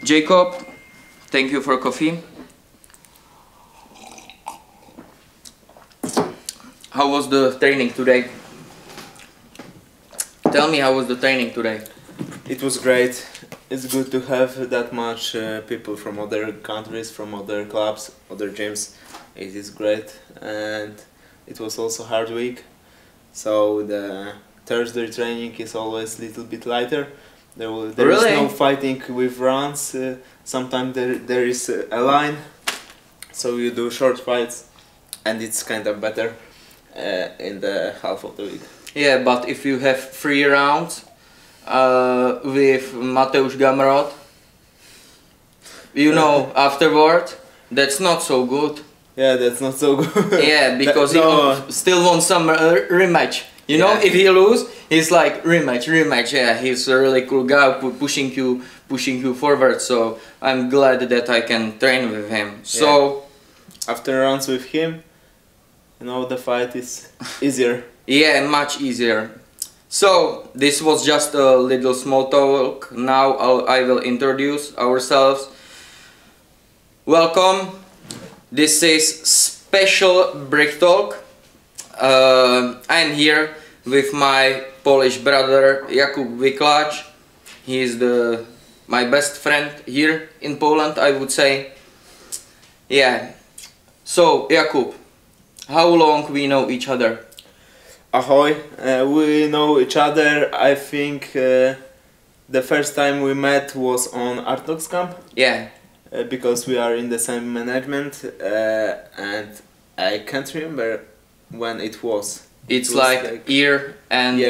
Jakub, thank you for coffee. How was the training today? Tell me, how was the training today? It was great. It's good to have that much people from other countries, from other clubs, other gyms. It is great, and it was also hard week. So the Thursday training is always a little bit lighter. There is no fighting with runs. Sometimes there is a line, so you do short fights, and it's kind of better in the half of the week. Yeah, but if you have 3 rounds with Mateusz Gamrot, you know, afterward, that's not so good. Yeah, that's not so good. Yeah, because he still wants some rematch. You know, if he lose, he's like rematch. Yeah, he's a really cool guy, pushing you forward. So I'm glad that I can train with him. So after rounds with him, you know, the fight is easier. Yeah, much easier. So this was just a little small talk. Now I will introduce ourselves. Welcome. This is special Brichtalk. I'm here with my Polish brother Jakub Wiklacz. He is my best friend here in Poland, I would say. Yeah. So Jakub, how long we know each other? Ahoy. We know each other. I think the first time we met was on Artox camp. Yeah. Because we are in the same management, and I can't remember when it was. It was like year and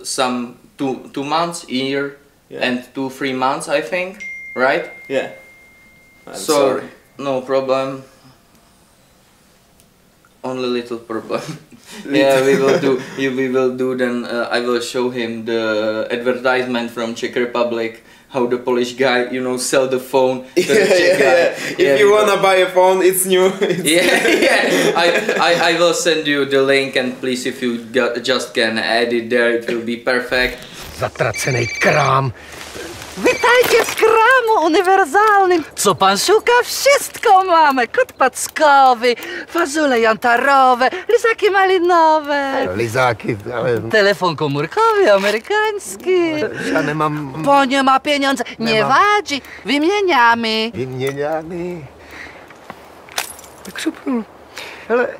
some two months, year and 2-3 months, I think, right? Yeah. I'm so sorry. No problem. Only little problem. Yeah, we will do. We will do. Then I will show him the advertisement from Czech Republic. How the Polish guy, you know, sell the phone to the Czech guy. If you wanna buy a phone, it's new. I will send you the link, and please, if you just can add it there, it will be perfect. Zatracený krám. Witajcie w kramu uniwersalnym. Co pan szuka? Wszystko mamy. Kod packowy, fazole jantarowe, lizaki malinowe. Lizaki, ale... Telefon komórkowy, amerykański. Ja nie mam... Bo nie ma pieniądza. Nie wadzi. Wymieniamy. Wymieniamy. Tak super. Ale...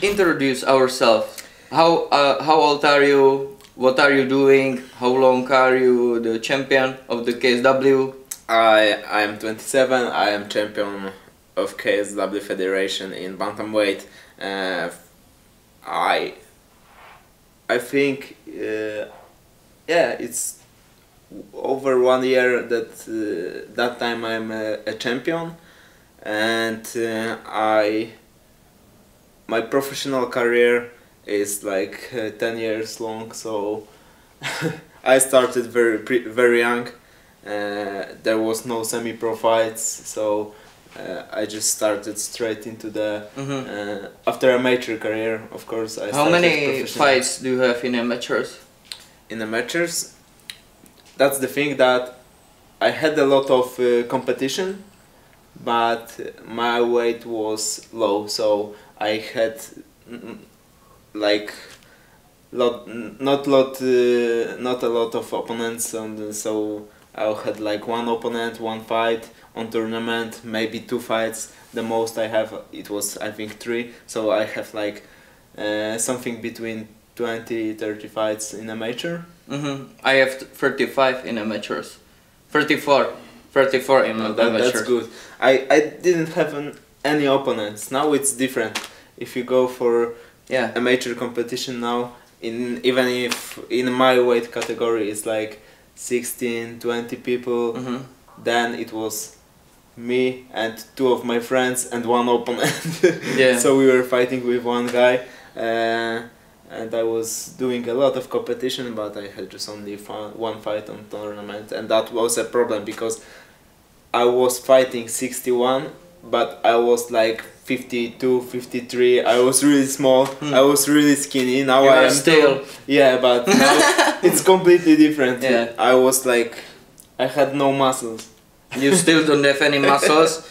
Introduce ourselves. How old are you? What are you doing? How long are you the champion of the KSW? I am 27. I am champion of KSW Federation in bantamweight. I think it's over 1 year that time I'm a champion, and my professional career is like 10 years long, so I started very young. There was no semi-pro fights, so I just started straight into the after amateur career. Of course, I started. How many fights do you have in amateurs? In amateurs, that's the thing, that I had a lot of competition, but my weight was low, so I had like not a lot of opponents, and so I had like 1 opponent, 1 fight on tournament, maybe 2 fights. The most I have, it was I think 3. So I have like something between 20-30 fights in amateur. I have 35 in amateurs. 34 in amateurs. That's good. I didn't have any opponents. Now it's different. If you go for amateur competition now, even if in my weight category it's like 16-20 people, then it was me and 2 of my friends and 1 opponent. So we were fighting with 1 guy, and I was doing a lot of competition, but I had just only 1 fight on tournament, and that was a problem because I was fighting 61, but I was like 52, 53. I was really small. I was really skinny. Now I am still. Yeah, but now it's completely different. I was like I had no muscles. You still don't have any muscles.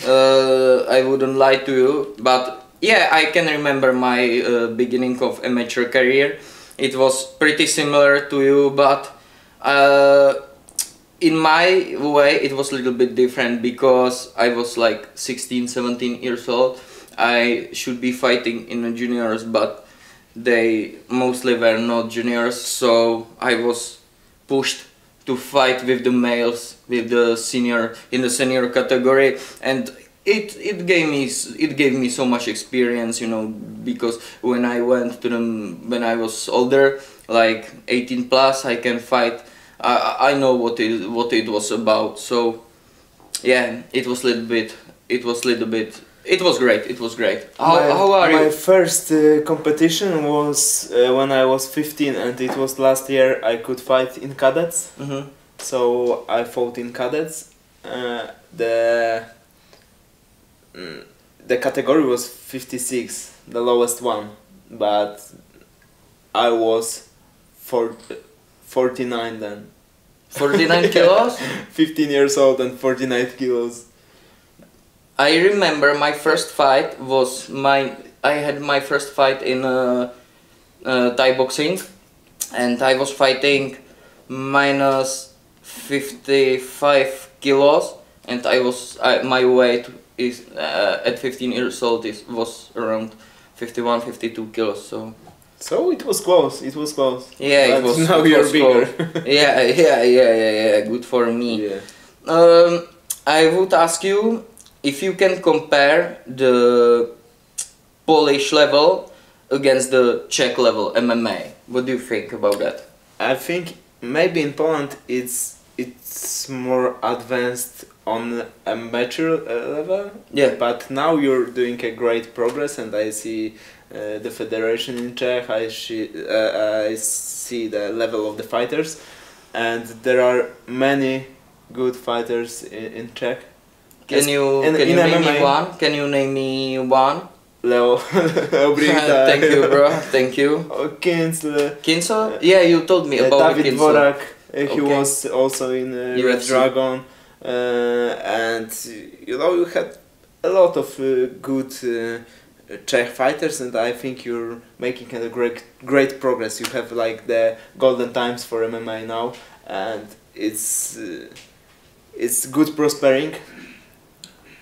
I wouldn't lie to you, but yeah, I can remember my beginning of amateur career. It was pretty similar to you, but in my way it was a little bit different because I was like 16, 17 years old. I should be fighting in the juniors, but they mostly were not juniors, so I was pushed to fight with the males, with the senior, in the senior category, and it gave me so much experience, you know, because when I went to them when I was older, like 18 plus, I can fight. I know what it was about. So yeah, it was great. How are you? My first competition was when I was 15, and it was last year. I could fight in cadets, so I fought in cadets. The category was 56, the lowest one, but I was 49 then. 49 kilos? 15 years old and 49 kilos. I remember my first fight was I had my first fight in Thai boxing, and I was fighting minus 55 kilos, and my weight is at 15 years old was around 51, 52 kilos. So it was close. It was close. Yeah, but it was. Now it you're was bigger. Yeah. Good for me. Yeah. I would ask you if you can compare the Polish level against the Czech level MMA. What do you think about that? I think maybe in Poland it's more advanced on amateur level. Yeah. But now you're doing a great progress, and I see the federation in Czech. I see the level of the fighters, and there are many good fighters in Czech. Can you name me one? Can you name me one? Leo Brichtalk. Thank you, bro. Thank you. Kinsel. Yeah, you told me about David Kinsel. Vorak. He was also in Red Dragon, and you know, you had a lot of good Czech fighters, and I think you're making a great progress. You have like the golden times for MMA now, and it's good prospering.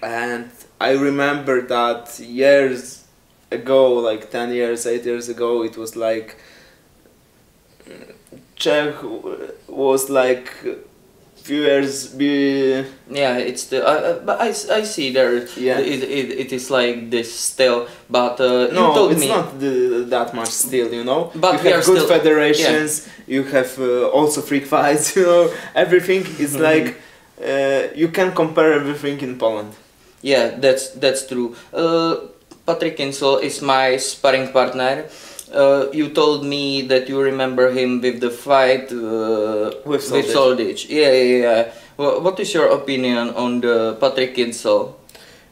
And I remember that years ago, like 10 years, 8 years ago, it was like Czech was like few years yeah, it's the but I see there. Yeah, it is like this still, but no, you told it's me not that much still, you know. But you have good federations. Yeah. You have also freak fights, you know. Everything is like you can compare everything in Poland. Yeah, that's true. Patrick Kinsel is my sparring partner. You told me that you remember him with the fight with Soldich. Yeah. What is your opinion on the Patrick Kinsel?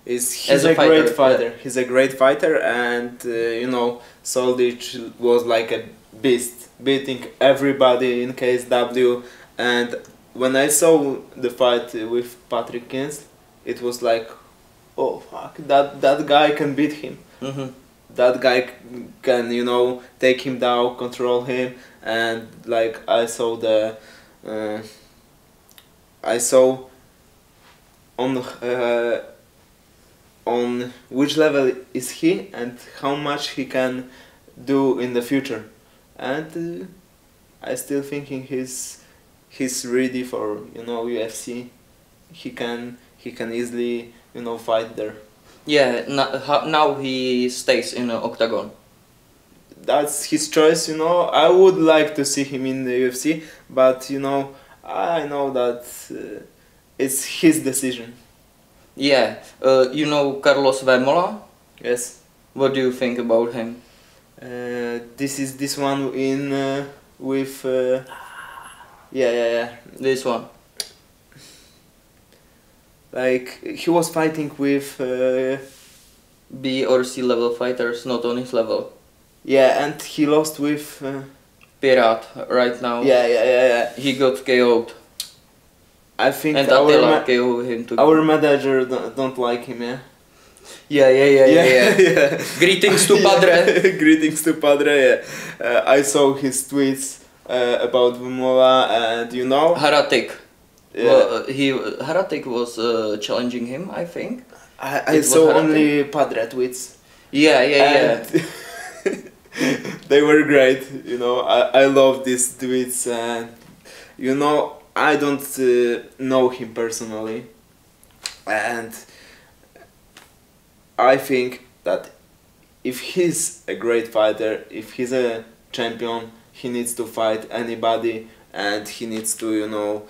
He's a great fighter. Yeah. He's a great fighter, and you know, Soldich was like a beast, beating everybody in KSW. And when I saw the fight with Patrick Kinsel, it was like, oh fuck, that guy can beat him. That guy can, you know, take him down, control him, and like I saw on which level is he and how much he can do in the future, and I still thinking he's ready for, you know, UFC. He can easily, you know, fight there. Yeah, now he stays in the octagon. That's his choice, you know. I would like to see him in the UFC, but you know, I know that it's his decision. Yeah, you know Carlos Vemola? Yes. What do you think about him? This one in with yeah. This one. Like he was fighting with B or C level fighters, not on his level. Yeah, and he lost with Pirat right now. Yeah. He got KO'd. I think And Attila gave him to our manager don't like him, yeah? Yeah. Greetings to Padre. Greetings to Padre, yeah. I saw his tweets about Vumova, and you know... Haratik. Yeah. Well, Haratik was challenging him, I think. I saw only Padre tweets. Yeah. They were great, you know. I love these tweets, and you know, I don't know him personally, and I think that if he's a great fighter, if he's a champion, he needs to fight anybody, and he needs to, you know,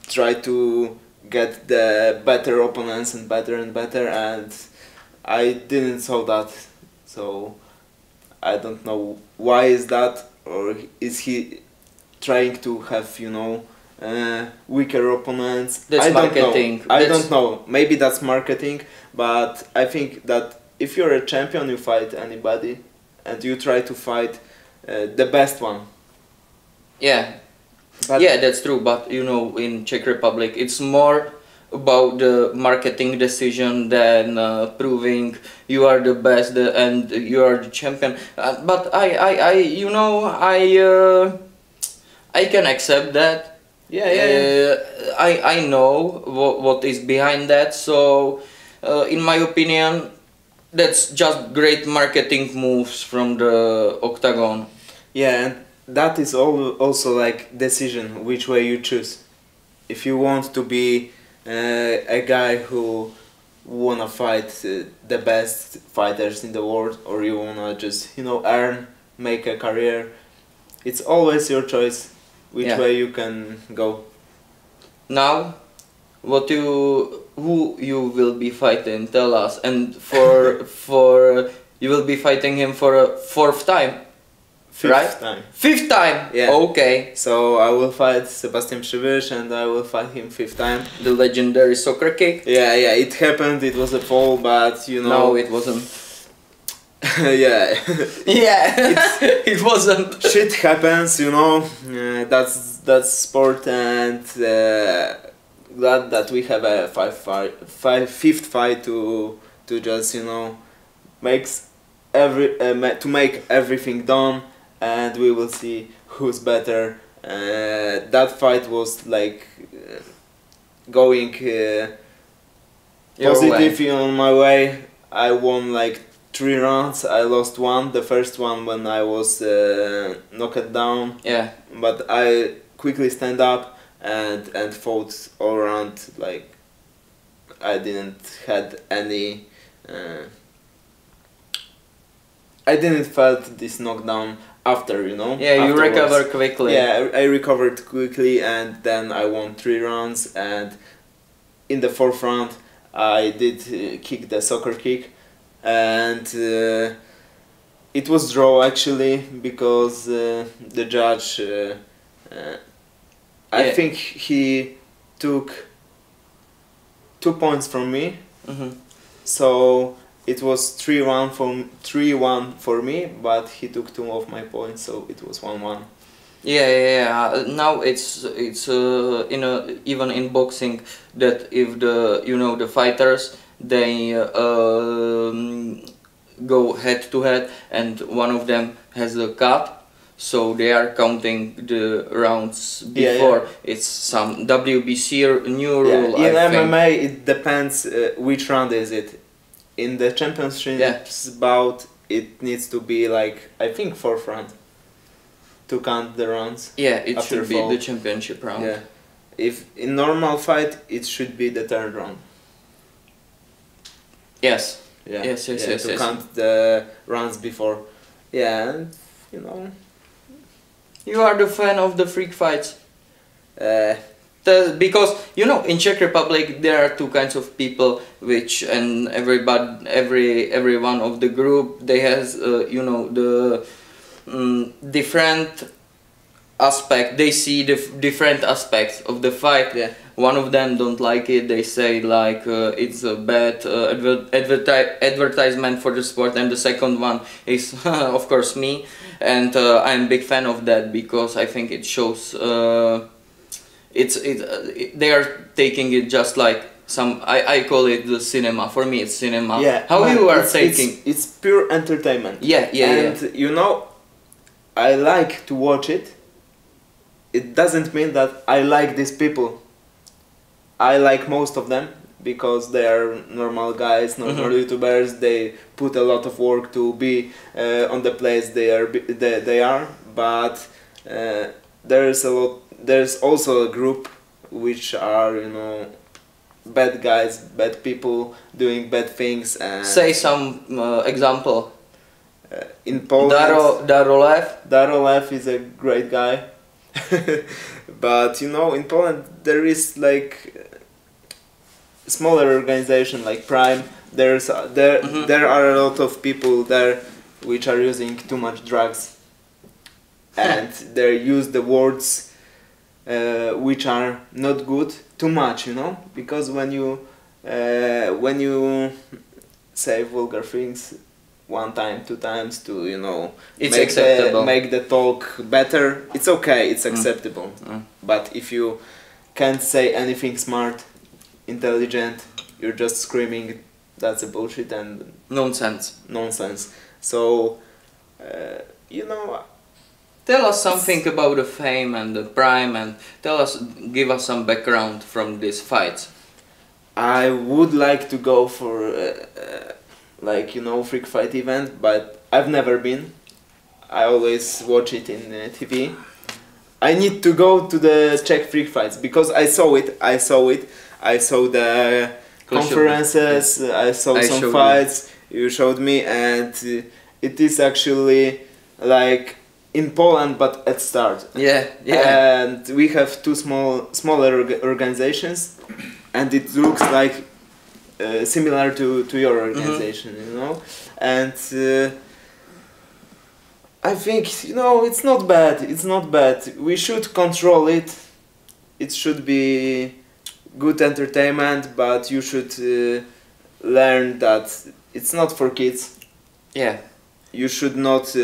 try to get the better opponents and better, and I didn't saw that, so I don't know why is that, or is he trying to have, you know, weaker opponents? That's marketing. I don't know. Maybe that's marketing, but I think that if you're a champion, you fight anybody, and you try to fight the best one. Yeah. But Yeah, that's true, but you know, in Czech Republic it's more about the marketing decision than proving you are the best and you are the champion. But you know, I can accept that. Yeah. I know what is behind that, so in my opinion that's just great marketing moves from the octagon. Yeah, and that is also like decision which way you choose. If you want to be a guy who wanna fight the best fighters in the world, or you wanna just, you know, make a career, it's always your choice which way you can go. Now, who you will be fighting? Tell us. And for you will be fighting him for a fourth time. Fifth time. Fifth time. Yeah. Okay. So I will fight Sebastian Przybysz, and I will fight him fifth time. The legendary soccer kick. Yeah, it happened. It was a fall, but you know. No, it wasn't. Yeah. It wasn't. Shit happens, you know. That's sport, and glad that we have a fifth fight to just, you know, make everything done, and we will see who's better. That fight was like going positive on my way. I won like 3 rounds. I lost 1. The first one when I was knocked down. Yeah. But I quickly stand up and fought all around. Like I didn't had any. I didn't felt this knockdown after, you know. Yeah, you afterwards. recover quickly. Yeah, I recovered quickly, and then I won 3 rounds. And in the 4th round, I did kick the soccer kick, and it was draw actually, because the judge, I think he took 2 points from me. So it was 3-1 for me, but he took 2 of my points, so it was 1-1. Yeah. Now it's even in boxing that if the fighters they go head to head and one of them has a cut, so they are counting the rounds before. Yeah. It's some WBC new rule. In I think. MMA it depends which round is it. In the championships bout it needs to be like, I think 4th round to count the rounds. Yeah, it after should be fall. the championship round. Yeah. If in normal fight it should be the 3rd round. Yes. Yeah. Yes. To count the rounds before. Yeah, and you know. You are the fan of the freak fights. Because you know, in Czech Republic there are 2 kinds of people, which and every one of the group they has you know, the different aspect. They see the different aspects of the fight. Yeah. One of them don't like it. They say like it's a bad advertisement for the sport, and the second one is of course me, and I'm a big fan of that because I think it shows. they are taking it just like some. I call it the cinema. For me, it's cinema. Yeah. How you are taking? It's pure entertainment. Yeah, yeah, and yeah. you know, I like to watch it. It doesn't mean that I like these people. I like most of them because they are normal guys, normal YouTubers. They put a lot of work to be on the place they are. But there's also a group which are, you know, bad guys, bad people doing bad things. And say some example. In Poland, Darolev is a great guy. But you know, in Poland there is like smaller organization like Prime. There are a lot of people there which are using too much drugs, and they use the words which are not good too much, you know, because when you say vulgar things 1 time, 2 times to, you know, it's acceptable. Make the talk better, it's okay, it's acceptable. But if you can't say anything smart, intelligent, you're just screaming, that's a bullshit and nonsense. So you know, tell us something about the fame and the Prime, and give us some background from these fights. I would like to go for like, you know, freak fight event, but I've never been. I always watch it in TV. I need to go to the Czech freak fights because I saw it. I saw the conferences. I saw some fights. You showed me, and it is actually like in Poland, but at start. Yeah, yeah. And we have 2 smaller organizations, and it looks like similar to your organization, you know. And I think, you know, it's not bad. It's not bad. We should control it. It should be good entertainment, but you should learn that it's not for kids. Yeah. You should not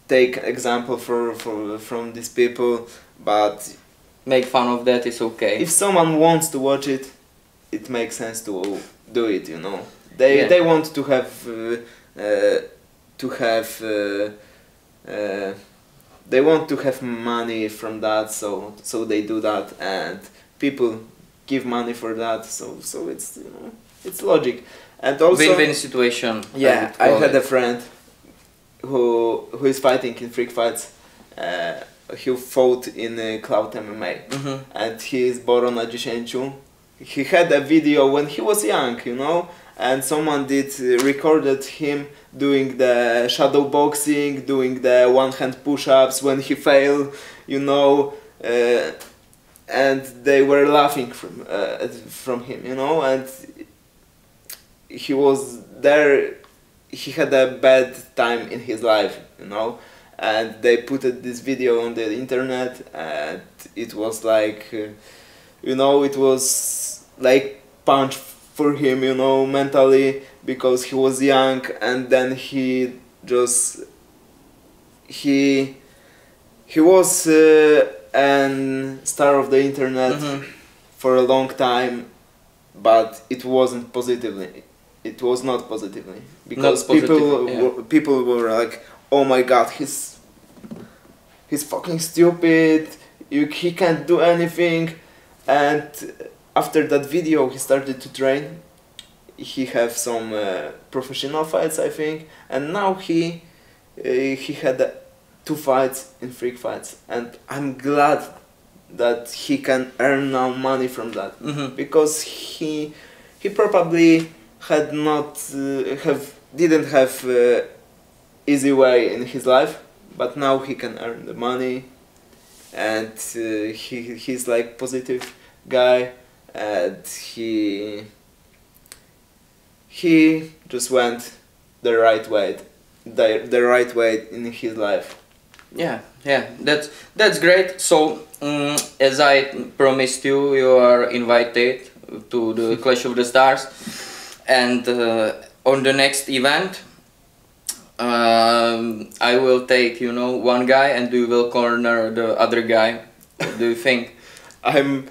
take example from these people, but make fun of that is okay. If someone wants to watch it, it makes sense to do it, you know. They want to have they want to have money from that, so they do that, and people give money for that, so it's, you know, it's logic. And also win-win situation. Yeah, I had a friend who is fighting in freak fights. He fought in Cloud MMA, and he is born na 10. He had a video when he was young, you know, and someone recorded him doing the shadow boxing, doing the one-hand push-ups when he failed, you know, and they were laughing from him, you know, and he was there. He had a bad time in his life, you know, and they put this video on the internet, and it was like, you know, it was like punch for him, you know, mentally, because he was young, and then he was an star of the internet for a long time, but it wasn't positively. It was not positively, because people were like, oh my god, he's fucking stupid, he can't do anything. And after that video he started to train. He have some professional fights, I think, and now he had 2 fights in freak fights, and I'm glad that he can earn now money from that, because he probably had not didn't have easy way in his life, but now he can earn the money, and he's like positive guy, and he just went the right way in his life. Yeah, that's great. So as I promised you, you are invited to the Clash of the Stars, and on the next event I will take, you know, one guy and you will corner the other guy. What do you think? I'm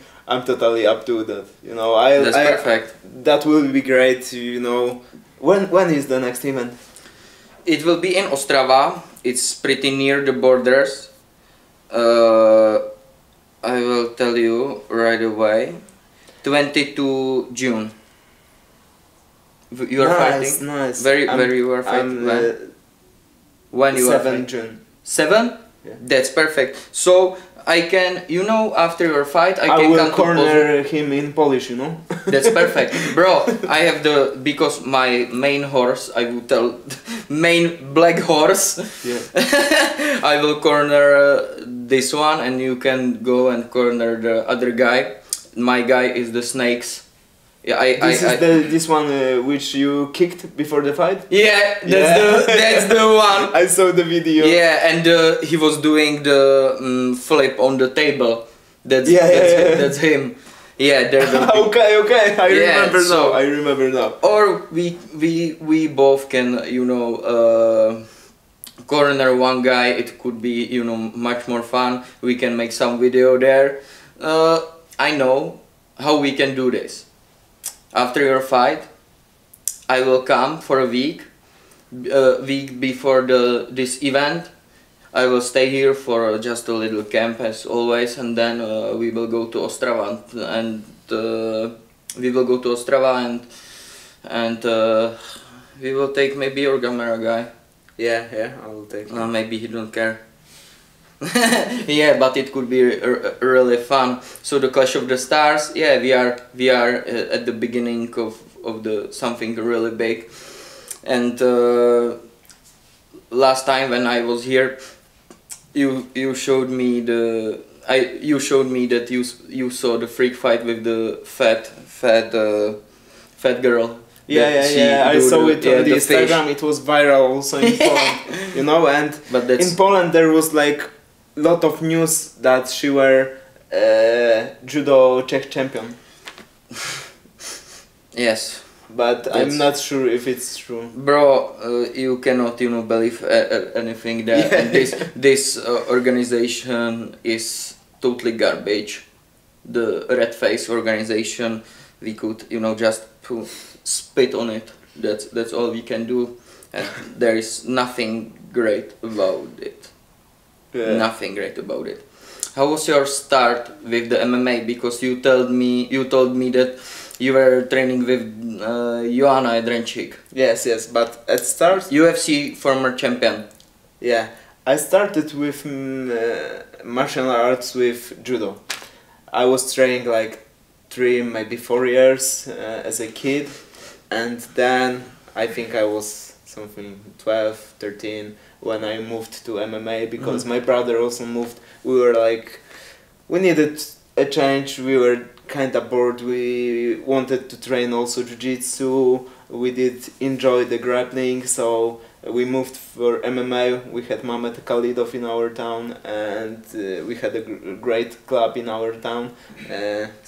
totally up to that. You know, That's perfect. That will be great. You know, when is the next event? It will be in Ostrava. It's pretty near the borders. I will tell you right away. 22 June. You are fighting? Nice. Very you are fighting. When you 7 June. 7? Yeah. That's perfect. So I can, you know, after your fight, I I can will come to corner him in Polish, you know. That's perfect, bro. I have because my main horse, I will tell, main black horse. Yeah. I will corner this one, and you can go and corner the other guy. My guy is the snakes. Yeah, this one which you kicked before the fight. Yeah, that's the one. I saw the video. Yeah, and he was doing the flip on the table. That's him. Yeah, okay. I Yeah, remember now. Or we both can, you know, corner one guy. It could be, you know, much more fun. We can make some video there. I know how we can do this. After your fight, I will come for a week before this event. I will stay here for just a little camp as always, and then we will go to Ostrava and we will go to Ostrava and we will take maybe your camera guy. Yeah, I will take him. Maybe he don't care. Yeah, but it could be really fun. So the Clash of the Stars, yeah, we are at the beginning of the something really big. And last time when I was here, you showed me that you saw the freak fight with the fat girl. Yeah. I saw it on the Instagram. It was viral also in Poland, you know. And in Poland there was like lot of news that she were judo Czech champion. Yes, but I'm not sure if it's true. Bro, you cannot, you know, believe anything that this organization is totally garbage. The red face organization, we could, you know, just spit on it. That's all we can do, and there is nothing great about it. Yeah. Nothing great about it. How was your start with the MMA? Because you told me that you were training with Joannou Jedrzejczyk. Yes, but at start UFC former champion. Yeah, I started with martial arts with judo. I was training like 3, maybe 4 years as a kid, and then I think I was something 12, 13 when I moved to MMA, because my brother also moved. We were like, we needed a change, we were kinda bored, we wanted to train also jiu-jitsu, we did enjoy the grappling, so we moved for MMA. We had Mamet Khalidov in our town, and we had a great club in our town.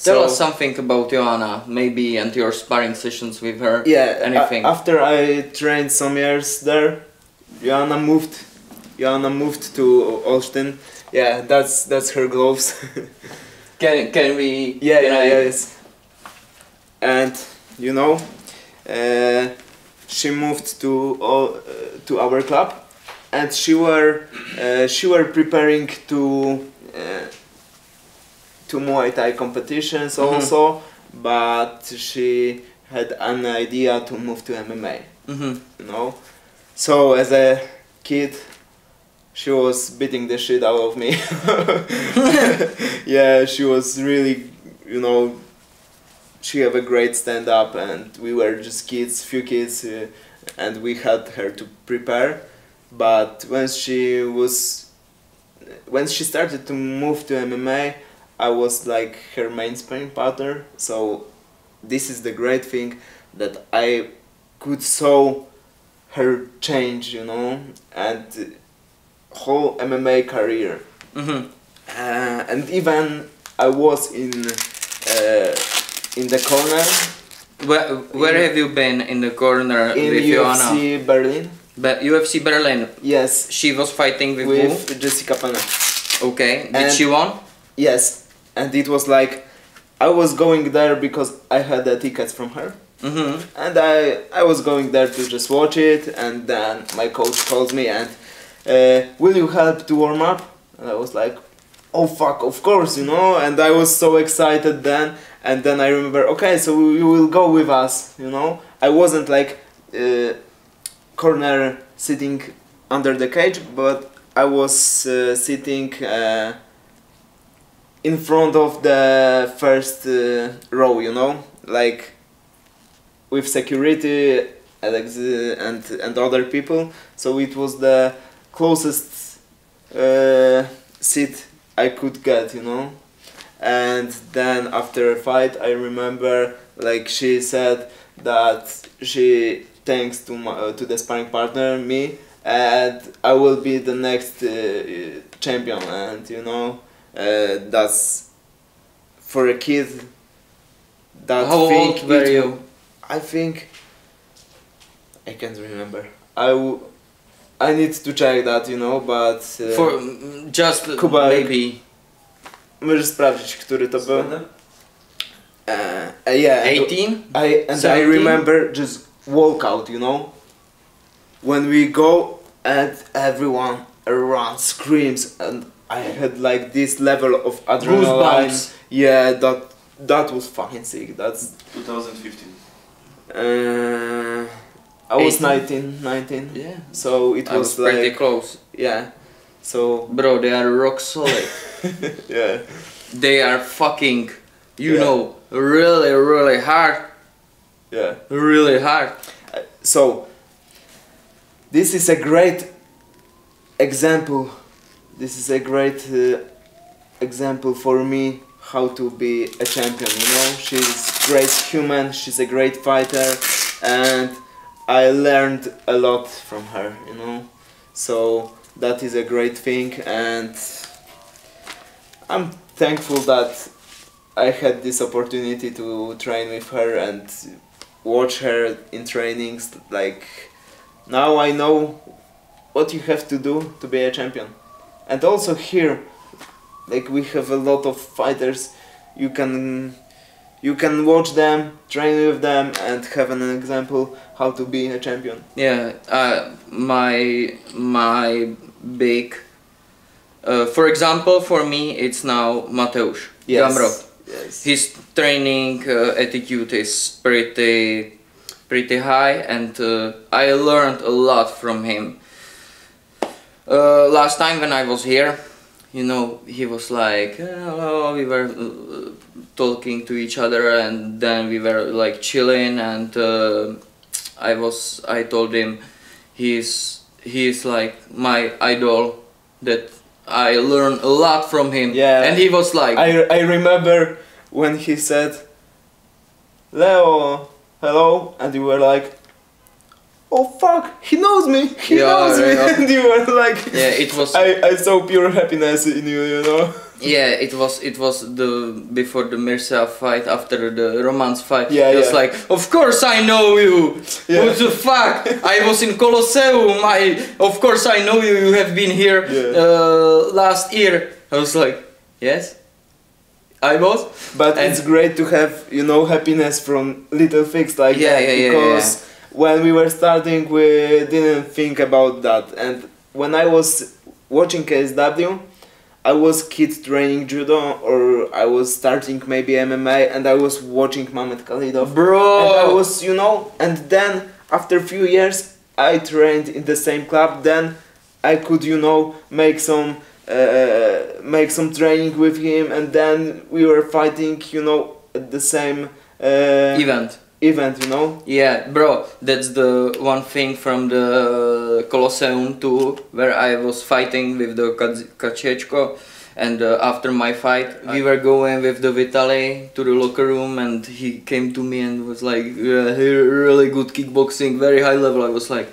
Tell us something about Joanna, maybe, and your sparring sessions with her. Yeah, anything. After I trained some years there, Joanna moved to Olsztyn. Yeah, that's her gloves. Can we? Yes. And you know, she moved to our club, and she were preparing to Muay Thai competitions also, but she had an idea to move to MMA. You know, so as a kid, she was beating the shit out of me. Yeah, she was really, you know, she had a great stand-up, and we were just few kids, and we had her to prepare. But when she started to move to MMA, I was like her main sparring partner. So this is the great thing, that I could saw her change, you know, and whole MMA career. And even I was in the corner. Where have you been in the corner in with UFC Joanna? Berlin? UFC Berlin. Yes. She was fighting with Jessica Pena. Okay. Did she won? Yes. and it was like I was going there because I had the tickets from her. And I was going there to just watch it, and then my coach calls me and will you help to warm up? And I was like, oh fuck, of course, you know, and I was so excited then, and then I remember, okay, so you will go with us, you know. I wasn't like corner sitting under the cage, but I was sitting in front of the first row, you know, like with security and other people, so it was the closest seat I could get, you know. And then after a fight, I remember like she said that she thanks to the sparring partner, me, and I will be the next champion, and you know, that's for a kid. That How old were you? I think I can't remember. I need to check that, you know, but For just Kuba, maybe możesz sprawdzić, który to był. Yeah. 18? I 17? remember just walkout, you know, when we go and everyone around screams, and I had like this level of adrenaline. Goosebumps. Yeah, that was fucking sick. That's 2015. I was 18? 19, Yeah. so it I was pretty like close. yeah, so Bro, they are rock solid. yeah, They are fucking, you Yeah. know, really, really hard. yeah. Really hard. So this is a great example. This is a great example for me how to be a champion. You know, she's a great human. She's a great fighter, and I learned a lot from her. You know, so that is a great thing, and I'm thankful that I had this opportunity to train with her and watch her in trainings. Like, now I know what you have to do to be a champion. And also here, like, we have a lot of fighters. You can watch them, train with them, and have an example how to be a champion. Yeah, my big, for example, for me it's now Mateusz Gamrot. Yes. His training attitude is pretty high, and I learned a lot from him. Last time when I was here, you know, he was like, oh, we were talking to each other, and then we were like chilling, and I told him he's like my idol, that I learned a lot from him. Yeah. And he was like, I remember when he said, Leo, hello, and you were like, oh fuck, he knows me, he knows me, yeah. and you were like, yeah, it was. I saw pure happiness in you, you know. Yeah, it was the before the Mirza fight, after the Romance fight. Yeah, it was yeah. like, of course I know you. Yeah. What the fuck? I was in Colosseum. Of course I know you. You have been here last year. I was like, yes, I was. But And- it's great to have, you know, happiness from little things like Yeah, that, yeah, because when we were starting, we didn't think about that. And when I was watching KSW, I was kid training judo, or I was starting maybe MMA, and I was watching Mamed Khalidov. Bro. And I was, you know, and then after a few years, I trained in the same club. Then I could, you know, make some training with him, and then we were fighting, you know, at the same event. event, you know. Yeah, bro, that's the one thing from the Colosseum too, where I was fighting with the Kaczeczko, and after my fight, we were going with the Vitali to the locker room, and he came to me and was like, yeah, really good kickboxing, very high level. I was like,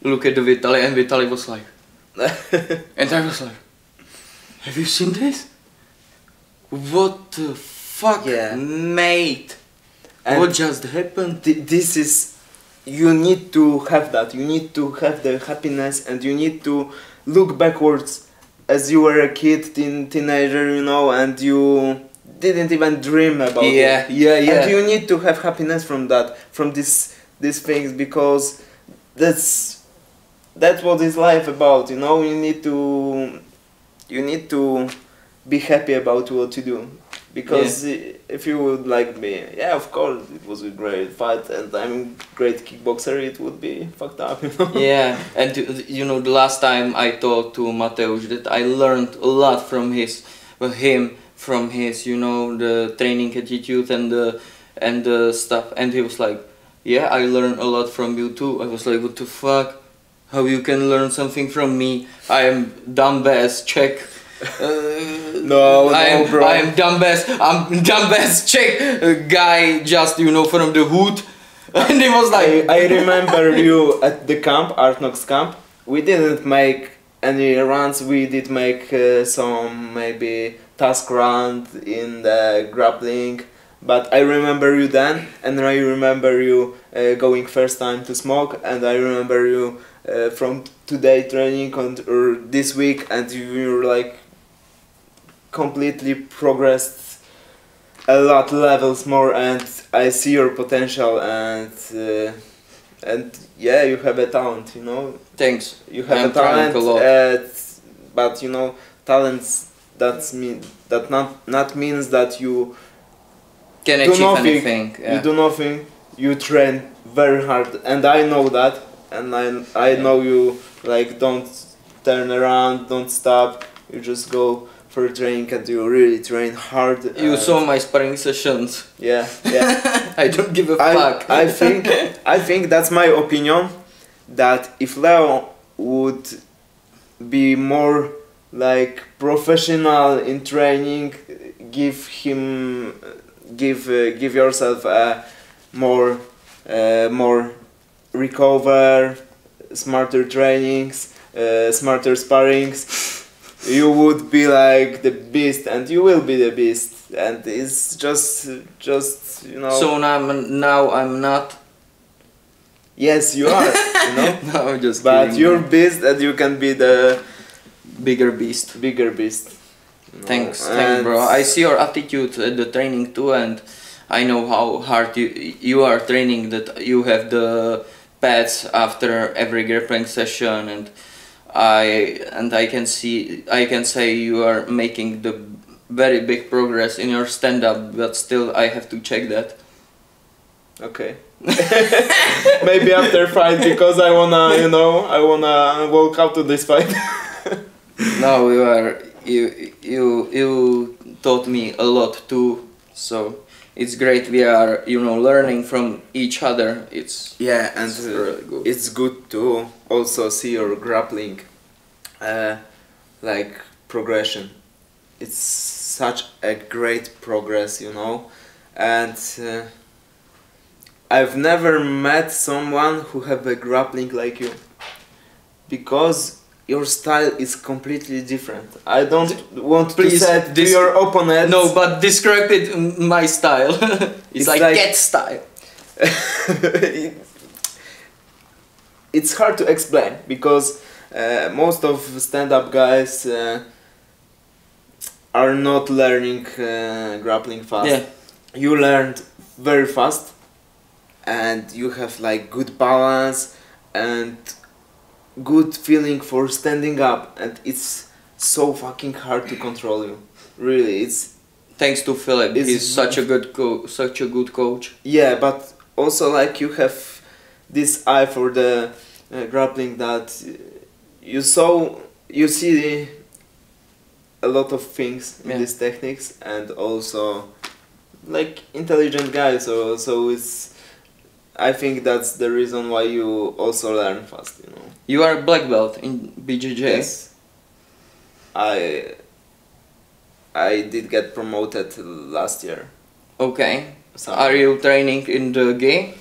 look at the Vitali, and Vitali was like, and I was like, have you seen this? What the fuck, Yeah. mate? And What just happened? this is, you need to have that. You need to have the happiness, and you need to look backwards as you were a kid, teenager, you know, and you didn't even dream about it. And you need to have happiness from that, from these things, because that's what is life about, you know. You need to be happy about what you do, because if you would like me, yeah, of course it was a great fight and I'm a great kickboxer, it would be fucked up, you know. Yeah, and you know, the last time I talked to Mateusz that I learned a lot from him, you know, the training attitude and the stuff, and he was like, yeah, I learned a lot from you too. I was like, what the fuck? How you can learn something from me? I am dumbass Czech. No, bro. I'm dumbass Czech guy, just, you know, from the hood. And he was like, I remember you at the camp, Artnox camp. We didn't make any runs. We did make some maybe task run in the grappling. But I remember you then, and I remember you going first time to smoke, and I remember you from today training or this week, and you're like completely progressed a lot levels more, and I see your potential, and yeah, you have a talent, you know. Thanks. You have I'm a talent, trying a lot. but you know, talents not means that you Can do achieve nothing. anything. Yeah. You do nothing. You train very hard, and I know that, and I know you like don't turn around, don't stop. You just go for training, and you really train hard. You saw my sparring sessions. Yeah. I don't give a fuck. I think that's my opinion, that if Leo would be more like professional in training, give yourself more recover, smarter trainings, smarter sparrings, you would be like the beast, and you will be the beast, and it's just you know. So now I'm not. Yes, you are, you know. No, I'm just But kidding. you're beast, and you can be the bigger beast. bigger beast. You know, Thanks, and bro. I see your attitude at the training too, and I know how hard you are training. That you have the pads after every grappling session, and I can say you are making the very big progress in your stand-up. But still, I have to check that. Okay. Maybe after fight, because I wanna walk out to this fight. No, you taught me a lot too, so it's great. We are, you know, learning from each other. It's really good. It's good to also see your grappling like progression. It's such a great progress, you know, and I've never met someone who have a grappling like you, because your style is completely different. I don't want to say to your opponent. No, but describe it my style. It's like cat style. It's hard to explain, because most of stand-up guys are not learning grappling fast. Yeah. You learned very fast, and you have like good balance and good feeling for standing up, and it's so fucking hard to control you. Really, it's thanks to Philip. He's such a good coach. Yeah, but also like you have this eye for the grappling, that you see a lot of things in these techniques, and also like intelligent guys. So it's. I think that's the reason why you also learn fast, you know. You are black belt in BJJ. Yes. I did get promoted last year. Okay. So are you training in the gi?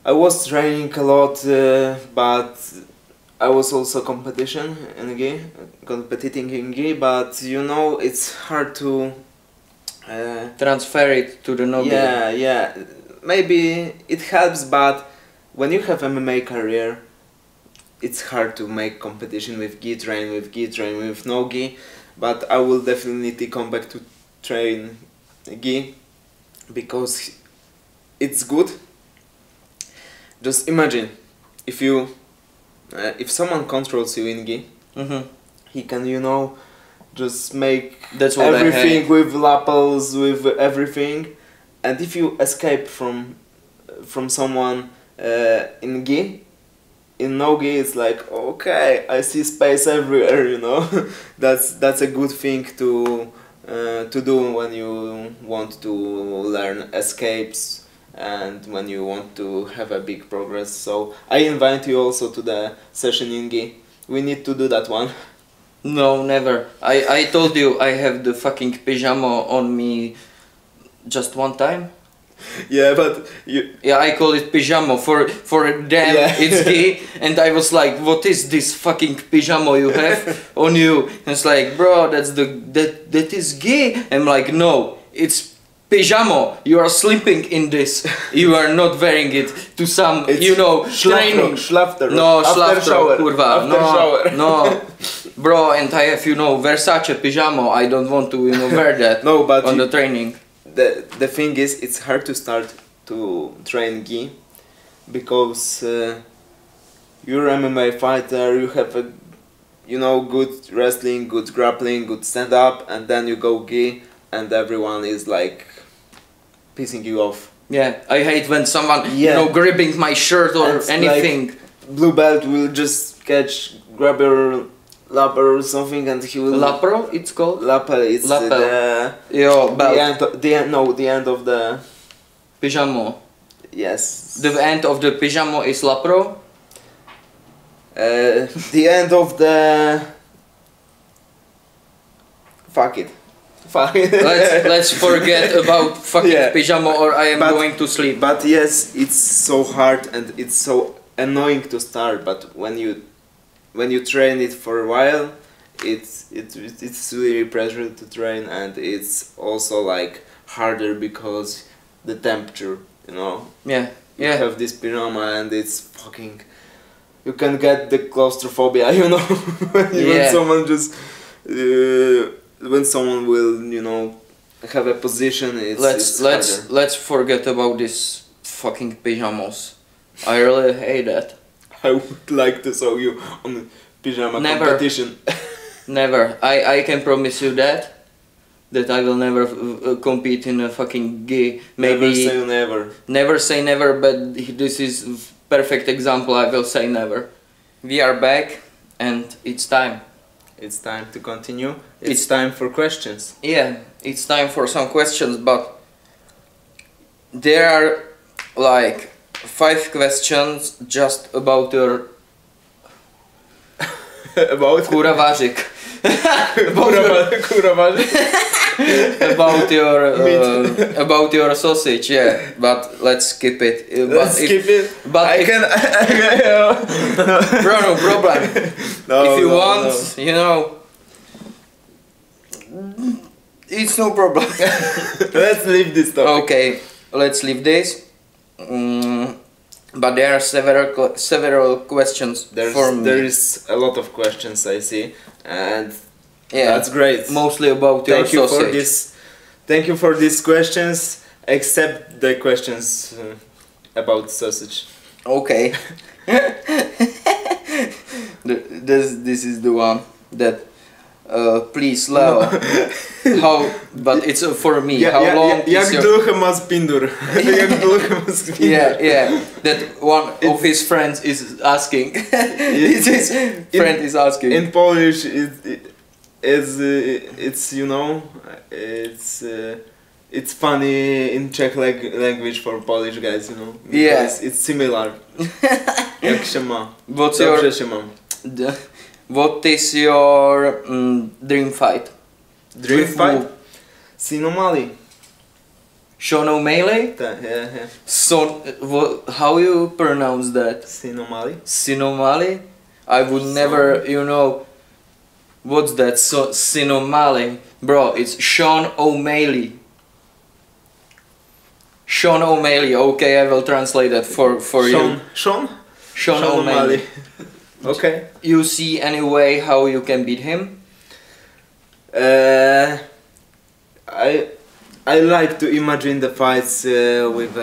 I was training a lot, but I was also competing in gi, but you know, it's hard to transfer it to the no-gi. Yeah. Maybe it helps, but when you have MMA career, it's hard to make competition with gi, train with no gi, but I will definitely come back to train gi because it's good. Just imagine if you if someone controls you in gi, he can, you know, just make everything with lapels, with everything, and if you escape from someone in gi, in no gi, it's like, okay, I see space everywhere, you know. that's a good thing to do when you want to learn escapes and when you want to have a big progress. So I invite you also to the session in gi. We need to do that one. No, never. I told you I have the fucking pyjama on me just one time. Yeah, but you... Yeah, I call it pyjama. For them it's gi, and I was like, what is this fucking pyjama you have on you? And it's like, bro, that is gi. I'm like, no, it's pyjama. You are sleeping in this. You are not wearing it to some, it's you know, training. Schlafter. No, after shower. Kurva. No. Bro, and I have, you know, Versace pyjama. I don't want to, you know, wear that no, but on the training. The thing is, it's hard to start to train gi because you're an MMA fighter, you have a, you know, good wrestling, good grappling, good stand-up, and then you go gi and everyone is like pissing you off. Yeah, I hate when someone, you know, grabbing my shirt or anything. Like, blue belt will just grab your lapel or something, and he will... Lapel, it's called? Lapel, it's belt. The end of the... Pyjama. Yes. The end of the pyjama is lapel? The end of the... Fuck it. Let's forget about fucking pyjama or I am going to sleep. But yes, it's so hard and it's so annoying to start, but when you train it for a while, it's really pressure to train, and it's also like harder because the temperature, you know. Yeah. You have this pyjama and it's fucking, you can get the claustrophobia, you know. When someone just when someone will, you know, have a position, it's let's forget about this fucking pyjamas. I really hate that. I would like to show you on the pyjama competition. Never. I can promise you that I will never compete in a fucking gi. Maybe never say never. Never say never, but this is perfect example. I will say never. We are back, and it's time. It's time to continue. It's time for questions. Yeah, it's time for some questions, but there are like 5 questions just about your about kuravarzyk. About your sausage, yeah. But let's skip it. But I can. Bro, no problem. If you want, you know, it's no problem. Let's leave this topic. Okay, let's leave this. But there are several questions for me. There is a lot of questions I see, and that's great. Mostly about your sausage. Thank you for these questions, except the questions about sausage. Okay. This is the one that. Please, Leo. How? But it's for me. How long? Jak dlouho máš pindur? Yeah. That one of his friends is asking. His friend is asking. In Polish, it's you know, it's funny in Czech language for Polish guys, you know. Because it's similar. Jak się ma? Dobrze się mam. What is your dream fight? Dream fight? Sinomali. Sean O'Malley? Yeah. So, how you pronounce that? Sinomali. Sinomali? I would never, you know, what's that? So, Sinomali. Bro, it's Sean O'Malley. Sean O'Malley, okay, I will translate that for you. Sean O'Malley. Okay. You see any way how you can beat him? I like to imagine the fights with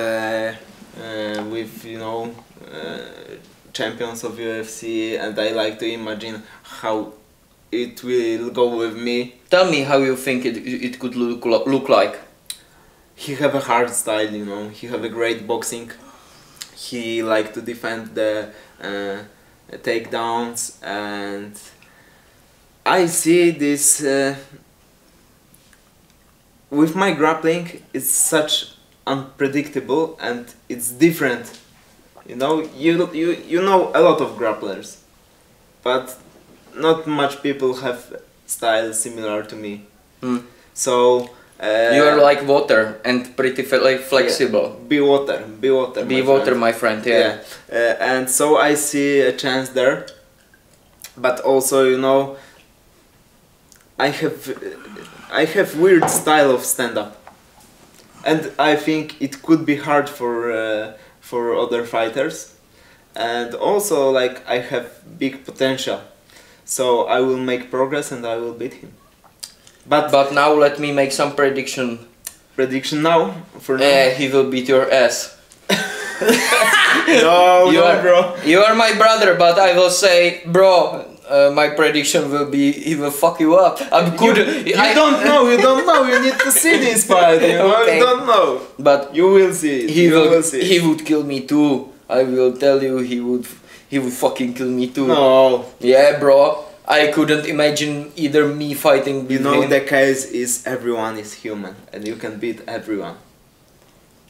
champions of UFC, and I like to imagine how it will go with me. Tell me how you think it could look like. He have a hard style, you know. He have a great boxing. He like to defend the takedowns, and I see this with my grappling. It's such unpredictable and it's different. You know, you know a lot of grapplers, but not much people have style similar to me. So you are like water and pretty flexible. Yeah. Be water, my friend. Yeah. And so I see a chance there, but also, you know, I have weird style of stand-up, and I think it could be hard for other fighters, and also like I have big potential, so I will make progress and I will beat him. But now let me make some prediction. Prediction now? For now? He will beat your ass. No, bro. You are my brother, but I will say, bro, my prediction will be he will fuck you up. You don't know. You need to see this fight. You know? Okay. You don't know. But you will see it. He would kill me too. I will tell you, he would fucking kill me too. No. Yeah, bro. I couldn't imagine either me fighting with him. You know, the case is everyone is human and you can beat everyone.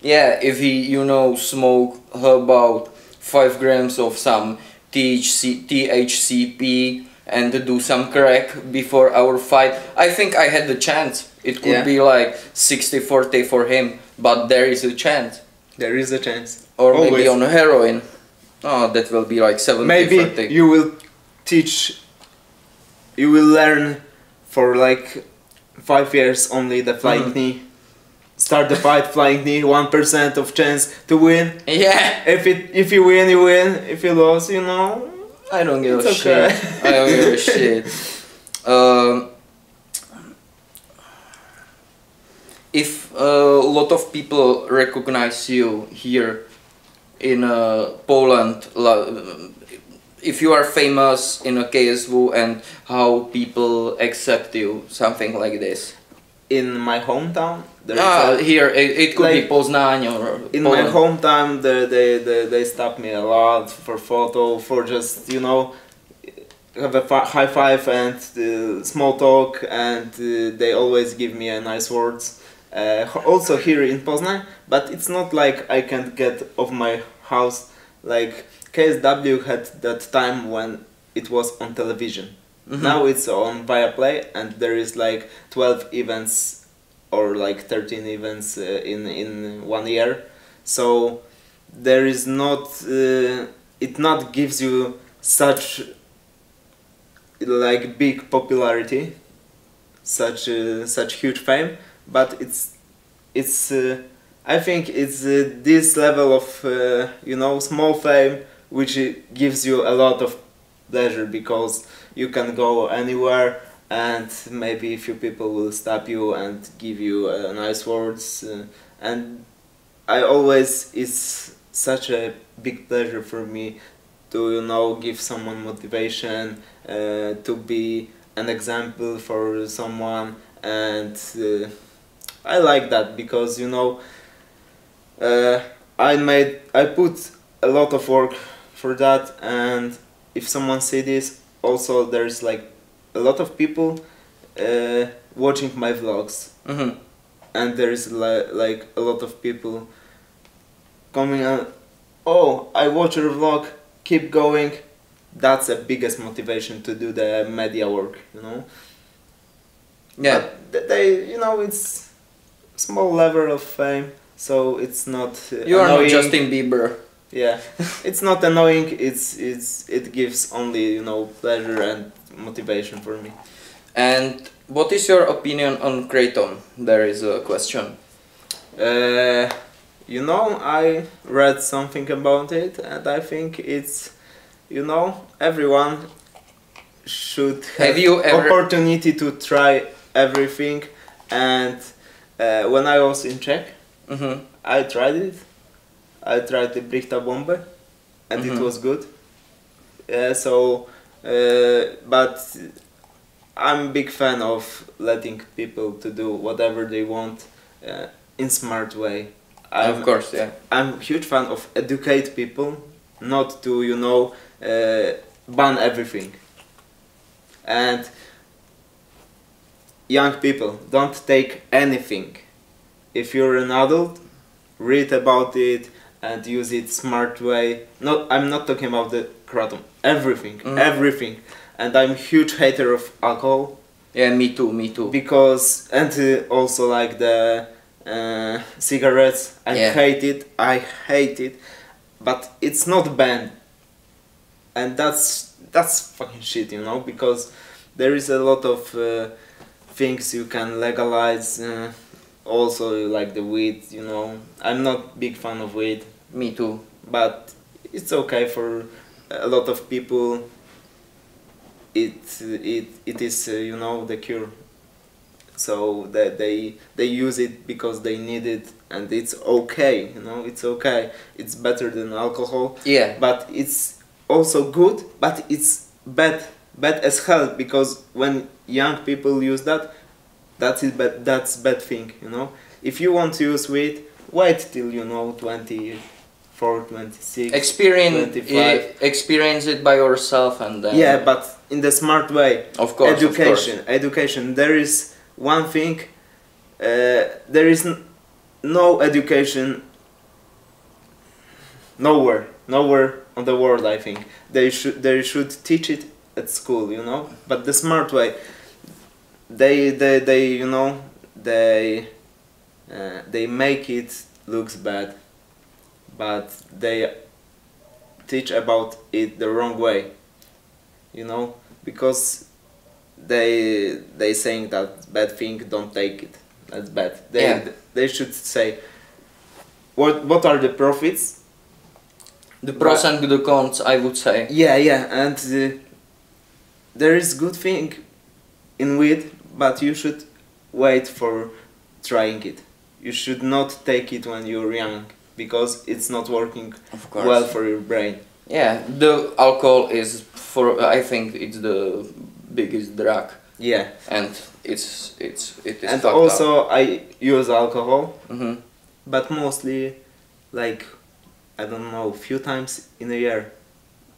Yeah, if he, you know, smoke about 5 grams of some THCP and do some crack before our fight, I think I had the chance. It could be like 60-40 for him, but there is a chance. There is a chance. Or always. Maybe on heroin. Oh, that will be like 70-30. Maybe you will you will learn for like 5 years only the flying knee. Start the fight, flying knee, 1% of chance to win. Yeah. If you win, you win. If you lose, you know. I don't give a okay. shit. I don't give a shit. If a lot of people recognize you here in Poland, if you are famous in a KSW and how people accept you, something like this. In my hometown? Here, it could like, be Poznań or in Poland. my hometown, they stop me a lot for photo, for just, you know, have a high five and small talk, and they always give me nice words. Also here in Poznań, but it's not like I can't get off my house. Like KSW had that time when it was on television. Now it's on Viaplay, and there is like 12 events or like 13 events in 1 year. So there is not it not gives you such like big popularity, such huge fame, but it's I think it's this level of you know, small fame which gives you a lot of pleasure, because you can go anywhere and maybe a few people will stop you and give you nice words, and it's such a big pleasure for me to, you know, give someone motivation, to be an example for someone, and I like that because, you know, I put a lot of work for that, and if someone see this, also there's like a lot of people watching my vlogs, and there is like a lot of people coming and, oh, I watch your vlog, keep going. That's the biggest motivation to do the media work, you know. Yeah, but they, you know, it's small level of fame, so it's not you are not Justin Bieber. Yeah, it's not annoying. It gives only, you know, pleasure and motivation for me. And what is your opinion on Kratom? There is a question. You know, I read something about it, and I think it's you know, everyone should Have you ever- opportunity to try everything. And when I was in Czech, I tried it. I tried the Brichtalk and it was good. But I'm a big fan of letting people to do whatever they want in smart way. Of course, yeah. I'm a huge fan of educate people, not to, you know, ban everything. And young people, don't take anything. If you're an adult, read about it and use it smart way. I'm not talking about the kratom. Everything, everything. And I'm a huge hater of alcohol. Yeah, me too. Because, and also like the cigarettes, I hate it, but it's not banned. And that's fucking shit, you know, because there is a lot of things you can legalize, also like the weed, you know. I'm not big fan of weed. Me too. But it's okay for a lot of people. It is you know, the cure. So that they use it because they need it, and it's okay, you know, it's okay. It's better than alcohol. Yeah. But it's also good, but it's bad as hell, because when young people use that's bad thing, you know. If you want to use weed, wait till, you know, 24, 26, Experience 25. experience it by yourself, and then Yeah, but in the smart way. Of course, Education. There is one thing. There is no education nowhere on the world. I think they should teach it at school, you know. But the smart way. They you know, they make it looks bad, but they teach about it the wrong way, you know, because they saying that bad thing, don't take it, that's bad. They should say what are the profits, the pros and the cons, I would say. yeah, and there is good thing in weed, but you should wait for trying it. You should not take it when you're young, because it's not working well for your brain. Yeah, the alcohol is I think it's the biggest drug. Yeah. And it is And fucked also up. I use alcohol, but mostly like, I don't know, few times in a year.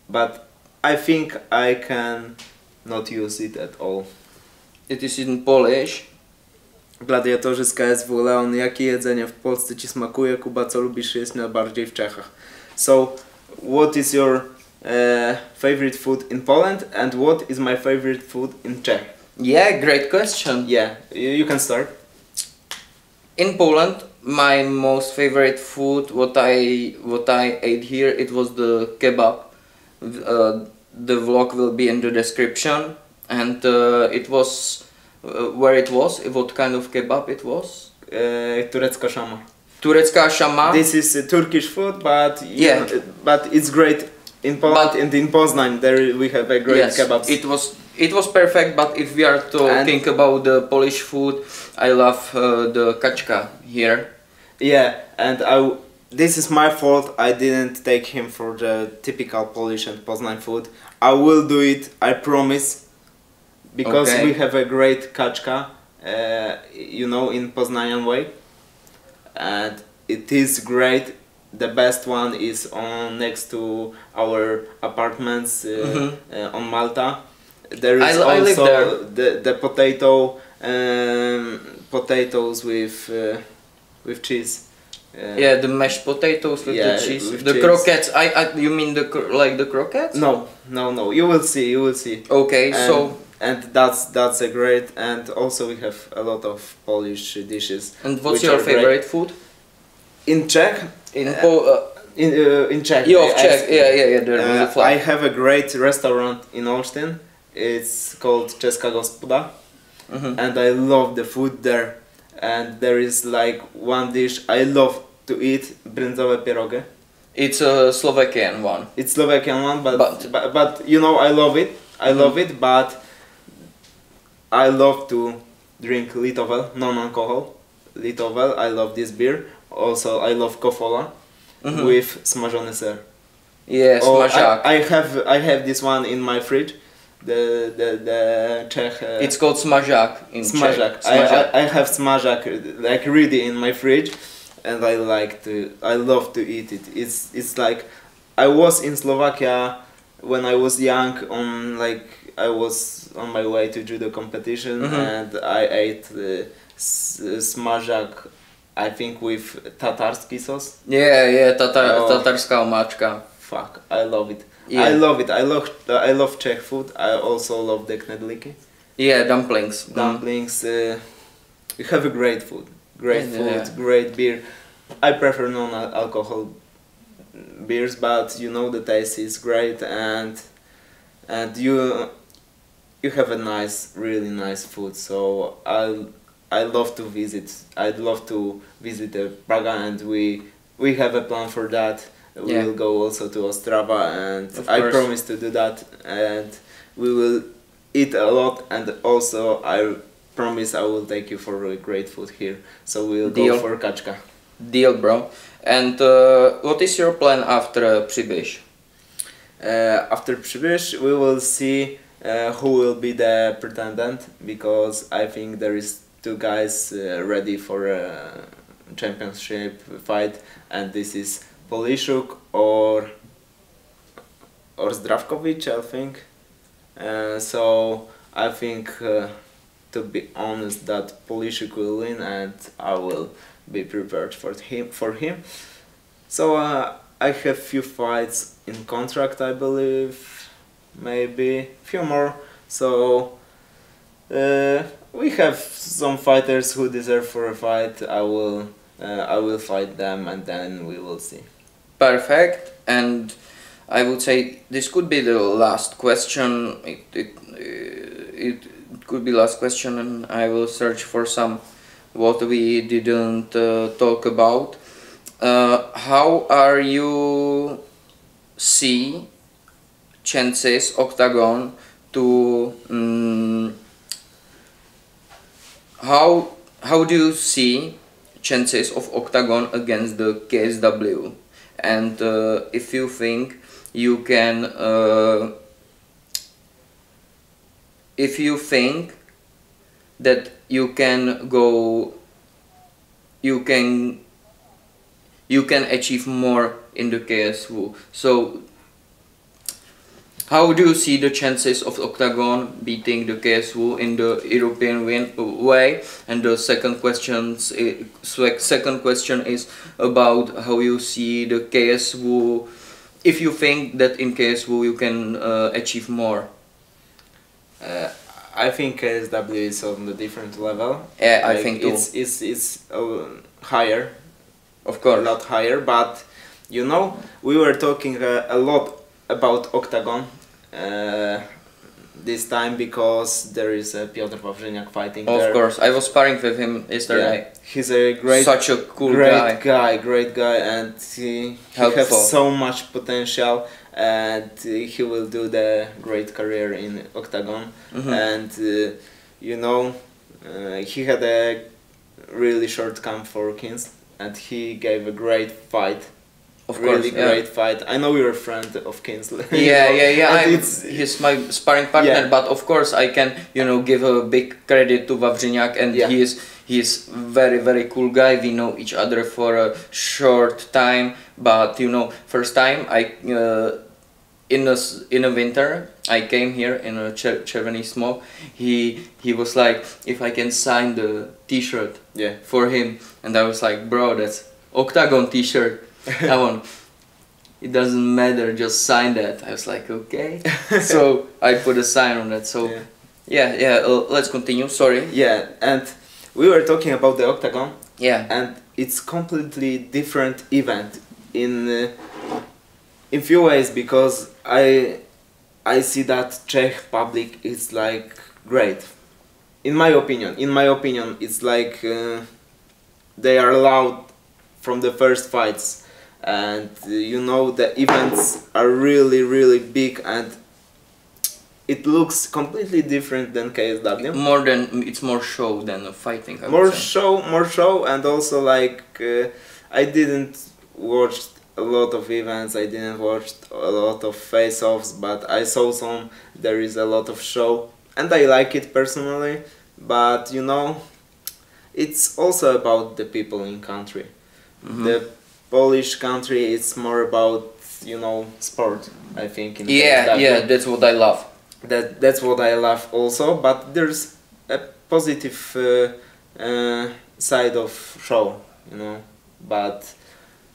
But I think I can not use it at all. It is in Polish. Gladiatorzy z KSW, Leon, jakie jedzenie w Polsce ci smakuje? Kuba, co lubisz jeść najbardziej w Czechach? So, what is your favorite food in Poland, and what is my favorite food in Czech? Yeah, great question. Yeah, you can start. In Poland, my most favorite food, what I ate here, it was the kebab. The vlog will be in the description, and it was where it was. What kind of kebab it was? Turecka szama. Turecka szama. This is Turkish food, but but it's great in Poland, and in Poznań there we have a great kebabs. It was perfect, but if we are talking about the Polish food, I love the kaczka here. Yeah, and this is my fault. I didn't take him for the typical Polish and Poznań food. I will do it, I promise, because we have a great kaczka, you know, in Poznanian way, and it is great. The best one is on next to our apartments on Malta. There is I live also the potatoes with cheese. Yeah, the mashed potatoes with the cheese. The cheese. Croquettes. You mean the croquettes? No. You will see. Okay, and that's a great. And also we have a lot of Polish dishes. And what's your favorite food? In Czech. In Czech. Czech. Yeah. I have a great restaurant in Olsztyn. It's called Czeska Gospoda, and I love the food there. And there is like one dish I love to eat, brędzowe pierogi. It's a Slovakian one. It's Slovakian one, but you know, I love it. I love it, but I love to drink Litovel, non-alcohol. Litovel, I love this beer. Also, I love Kofola with smażony ser. Yeah, smažák. I have this one in my fridge. The Czech. It's called smažák in smažák. Czech. I have smažák like ready in my fridge, and I love to eat it. It's like I was in Slovakia when I was young. I was on my way to judo competition, and I ate smažák. I think with tatarski sauce. Yeah, tatarská omáčka. Fuck, I love it. Yeah. I love it. I love Czech food. I also love the knedlíky. Yeah, dumplings. Dumplings. You have a great food. Great food. Great beer. I prefer non-alcohol beers, but you know the taste is great, and you have a really nice food. So I love to visit. I'd love to visit Praga, and we have a plan for that. We will go also to Ostrava, and I promise to do that, and we will eat a lot, and also I promise I will take you for great food here, so we'll go for kačka. Deal, bro. And what is your plan after Přibyš? After Přibyš we will see who will be the pretendant, because I think there is 2 guys ready for a championship fight, and this is Polishuk or Zdravkovic, I think. So I think, to be honest, that Polishuk will win, and I will be prepared for him. So I have few fights in contract, I believe, maybe few more. So we have some fighters who deserve for a fight. I will fight them, and then we will see. Perfect. And I would say this could be the last question. It could be last question, and I will search for some what we didn't talk about. How are you see chances Octagon to how do you see chances of Octagon against the KSW, and if you think you can if you think that you can go, you can achieve more in the KSW. So how do you see the chances of Octagon beating the KSW in the European way? And the second question is about how you see the KSW, if you think that in KSW you can achieve more. I think KSW is on a different level. Yeah, I think too. It's higher, of course, a lot higher. But you know, we were talking a lot about Octagon this time, because there is Piotr Wawrzyniak fighting there. Of course, I was sparring with him yesterday. Yeah. He's a such a cool great guy, and he has so much potential, and he will do the great career in Octagon. And you know, he had a really short camp for Kins, and he gave a great fight. Of course, great fight. I know you're a friend of Kingsley. Yeah. He's my sparring partner, but of course I can, give a big credit to Wawrzyniak, and he is very cool guy. We know each other for a short time, but first time I in a winter I came here in a Červený smog. He was like, if I can sign the T-shirt for him, and I was like, bro, that's Octagon T-shirt. I want. It doesn't matter, just sign that. I was like, okay. So I put a sign on that. So let's continue. Sorry. Yeah, and we were talking about the Octagon. Yeah. And it's completely different event in few ways, because I see that Czech public is like great. In my opinion, it's like they are loud from the first fights. and you know the events are really really big, and it looks completely different than KSW. It's more show than fighting. I More would say. more show, and also like I didn't watch a lot of events. I didn't watch a lot of face-offs, but I saw some. There is a lot of show, and I like it personally. But you know, it's also about the people in country. The Polish country is more about, you know, sport. I think. Yeah, that's what I love. That's what I love also, but there's a positive side of show, you know. But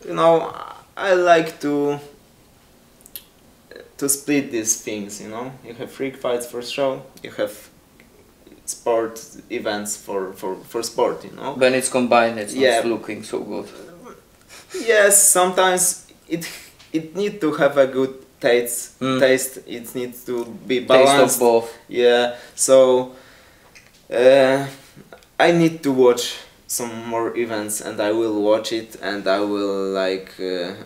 you know, I like to split these things, you know. You have freak fights for show, you have sport events for sport, you know. When it's combined, it's not looking so good. Yes, sometimes it need to have a good taste. It needs to be balanced. Taste of both. Yeah, so I need to watch some more events, and I will watch it, and I will like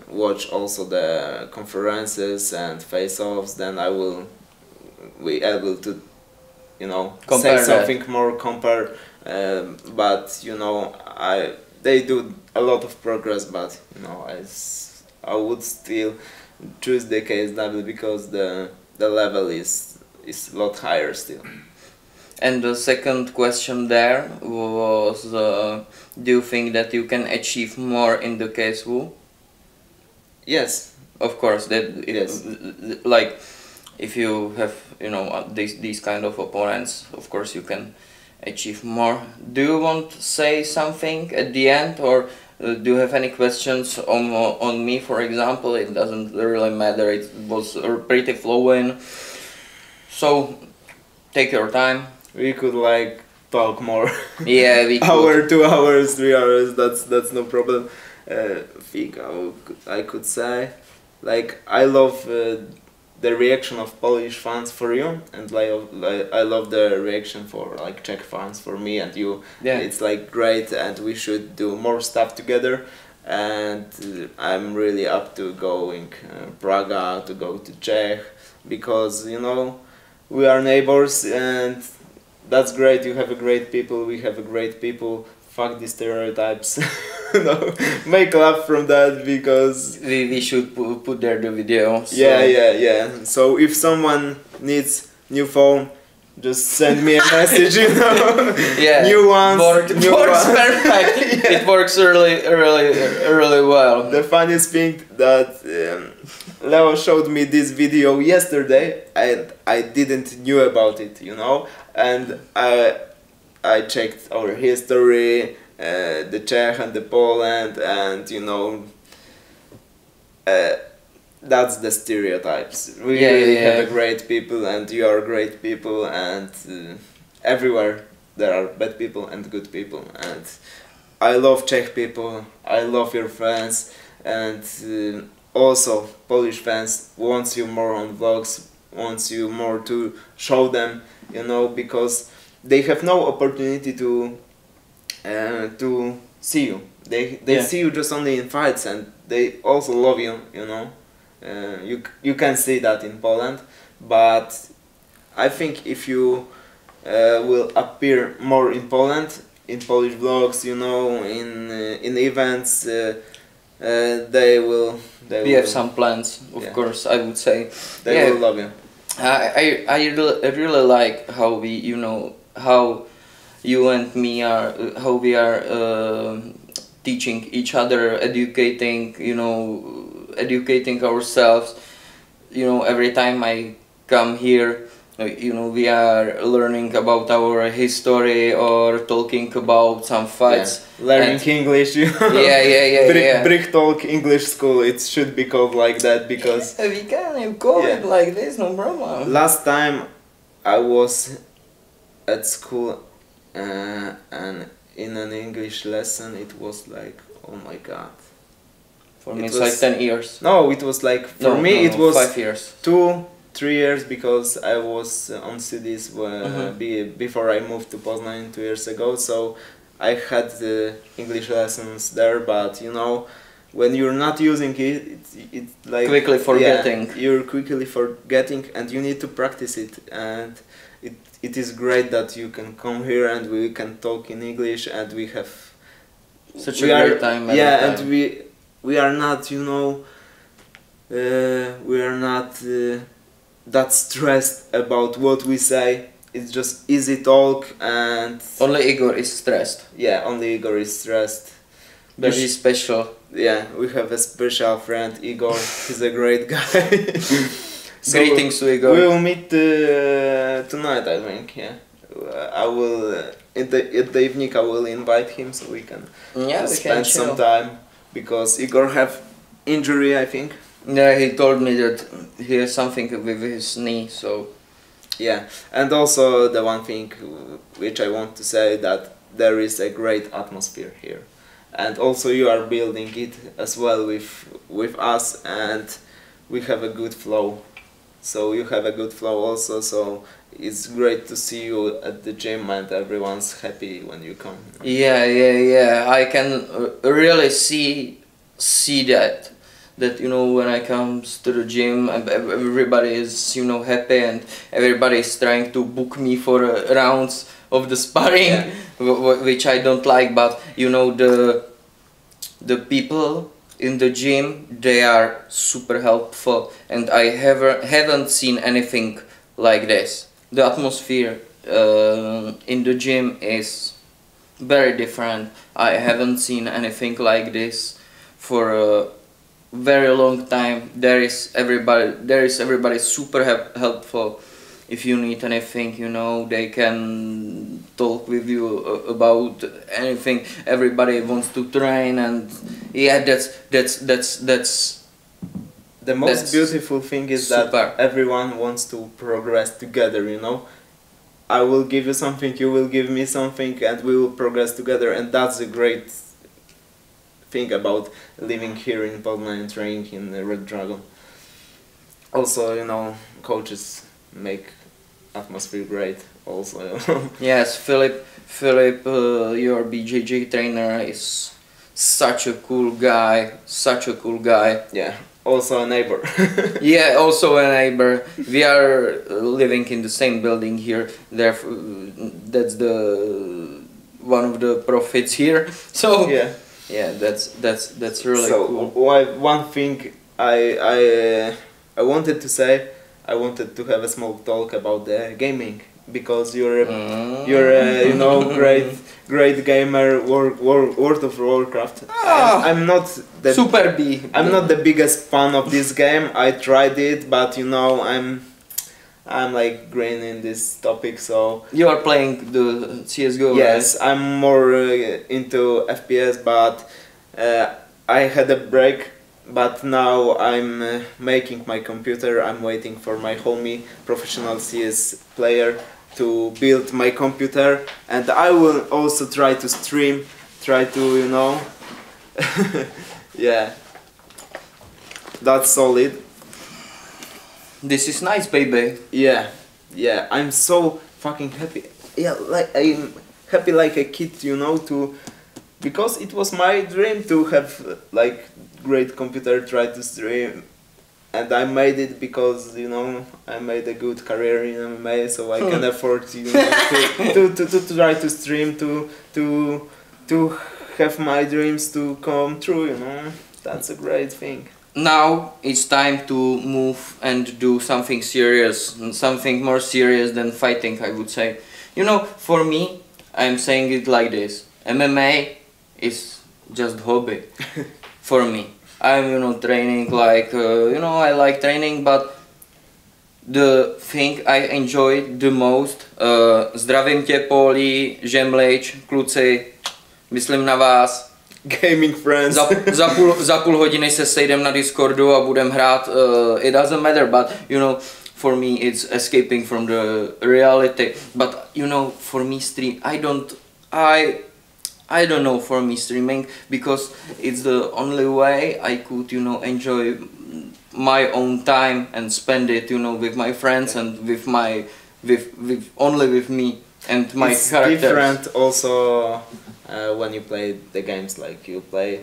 watch also the conferences and face-offs. Then I will be able to, you know, compare say something more, compare. But you know, they do a lot of progress, but you know, I would still choose the KSW because the level is a lot higher still. And the second question there was, do you think that you can achieve more in the KSW? Yes. Of course, Yes. Like, if you have, you know, these kind of opponents, of course you can achieve more. Do you want to say something at the end, or do you have any questions on me, for example? It doesn't really matter, it was pretty flowing, so take your time. We could like talk more. Yeah, we could. Hour, 2 hours, 3 hours, that's no problem. Think I could say, like, I love the reaction of Polish fans for you, and I love the reaction for like Czech fans for me and you. Yeah. It's like great, and we should do more stuff together. And I'm really up to going Praga, to go to Czech, because you know, we are neighbors, and that's great. You have a great people, we have a great people. Fuck the stereotypes. No, make love from that, because we should put there the video. So. Yeah. So if someone needs new phone, just send me a message, you know. Yeah, new ones. It works perfect. Yeah. It works really well. The funniest thing that Leo showed me this video yesterday, and I didn't knew about it, you know, and I checked our history, the Czech and the Poland, and you know, that's the stereotypes. We really have a great people, and you are great people, and everywhere there are bad people and good people, and I love Czech people, I love your fans, and also Polish fans wants you more on vlogs, wants you more to show them, you know, because they have no opportunity to see you. They see you just only in fights, and they also love you, you know. You can see that in Poland, but I think if you will appear more in Poland, in Polish vlogs, you know, in events, they will. We have some plans, of course. I would say they will love you. I really like how we, you know, how you and me are, how we are teaching each other, educating, you know, educating ourselves. You know, every time I come here, you know, we are learning about our history or talking about some fights. Yeah. Learning English, you know. Yeah. Brichtalk English school, it should be called like that, because... Yeah, we can call it like this, no problem. Last time I was at school and in an English lesson, it was like, oh my god. For me it's like 10 years. No, it was like, for me it was 5 years. 2-3 years, because I was on cities before I moved to Poznań 2 years ago, so I had the English lessons there, but you know, when you're not using it, it's like quickly forgetting. Yeah, you're quickly forgetting, and you need to practice it. And it is great that you can come here and we can talk in English, and we have such a great time. Yeah, and we are not, you know, we are not that stressed about what we say. It's just easy talk, and only Igor is stressed. Yeah, only Igor is stressed. Very special. Yeah, we have a special friend, Igor. He's a great guy. So greetings to Igor. We will meet tonight, I think. Yeah, I will in the evening. I will invite him so we can spend some time, because Igor have injury, I think. Yeah, he told me that he has something with his knee, so. Yeah, and also the one thing which I want to say, that there is a great atmosphere here, and also you are building it as well with us, and we have a good flow. So you have a good flow also, so it's great to see you at the gym and everyone's happy when you come. Yeah. I can really see that you know, when I come to the gym, everybody is, you know, happy, and everybody is trying to book me for rounds of the sparring, which I don't like. But you know, the people in the gym, they are super helpful, and I haven't seen anything like this. The atmosphere in the gym is very different. I haven't seen anything like this for a very long time. There is everybody super helpful. If you need anything, you know, they can talk with you about anything. Everybody wants to train, and yeah, that's the most beautiful thing is super. That everyone wants to progress together, you know. I will give you something, you will give me something, and we will progress together, and that's a great thing about living here in Poland and training in the Red Dragon. Also, you know, coaches make atmosphere great also. Yes, Philip, your BJJ trainer is such a cool guy, Yeah, also a neighbor. Yeah, also a neighbor. We are living in the same building here. Therefore, that's the one of the profits here. So yeah, that's really cool. So one thing I wanted to say, I wanted to have a small talk about the gaming, because you're a, you know, great gamer, World of Warcraft. I'm not the Super B. I'm not the biggest fan of this game. I tried it, but you know, I'm like green in this topic, so... You are playing the CSGO, yes, right? I'm more into FPS, but I had a break, but now I'm making my computer. I'm waiting for my homie, professional CS player, to build my computer, and I will also try to stream, you know... Yeah, that's solid. This is nice, baby. Yeah, I'm so fucking happy. Yeah, like I'm happy like a kid, you know, because it was my dream to have like great computer, try to stream, and I made it because, you know, I made a good career in MMA, so I can afford, you know, to try to stream, to have my dreams to come true, you know. That's a great thing. Now it's time to move and do something serious, something more serious than fighting, I would say. You know, for me, I'm saying it like this: MMA is just hobby for me. I'm, you know, training like, you know, I like training, but the thing I enjoy the most, zdravím tě, Poli, Žemlič, kluci, myslím na vás. Gaming friends. za půl hodiny se sejdem na Discordu a budem hrát. It doesn't matter, but you know, for me it's escaping from the reality. But you know, for me I don't know, for me streaming, because it's the only way I could, you know, enjoy my own time and spend it, you know, with my friends and with only with me and my it's characters. Different also when you play the games like you play.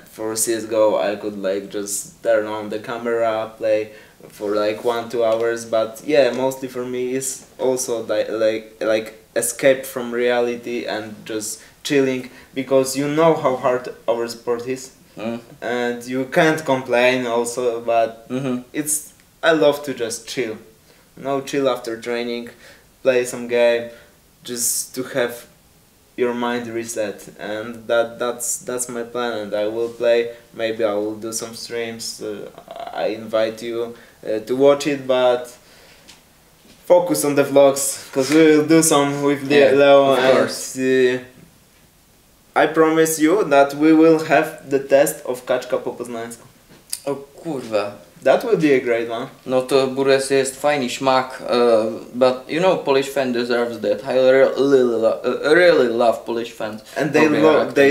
For CSGO I could like just turn on the camera, play for like 1-2 hours, but yeah, mostly for me is also like escape from reality and just chilling, because you know how hard our sport is, and you can't complain also, but it's, I love to just chill, chill after training, play some game, just to have your mind reset, and that's my plan, and I will play. Maybe I will do some streams. I invite you to watch it, but focus on the vlogs, because we will do some with Leo, and I promise you that we will have the test of kaczka po poznańsku. O kurwa. That would be a great one. No to bude si jest fajný šmak, but you know, Polish fan deserves that. I really love Polish fans. And they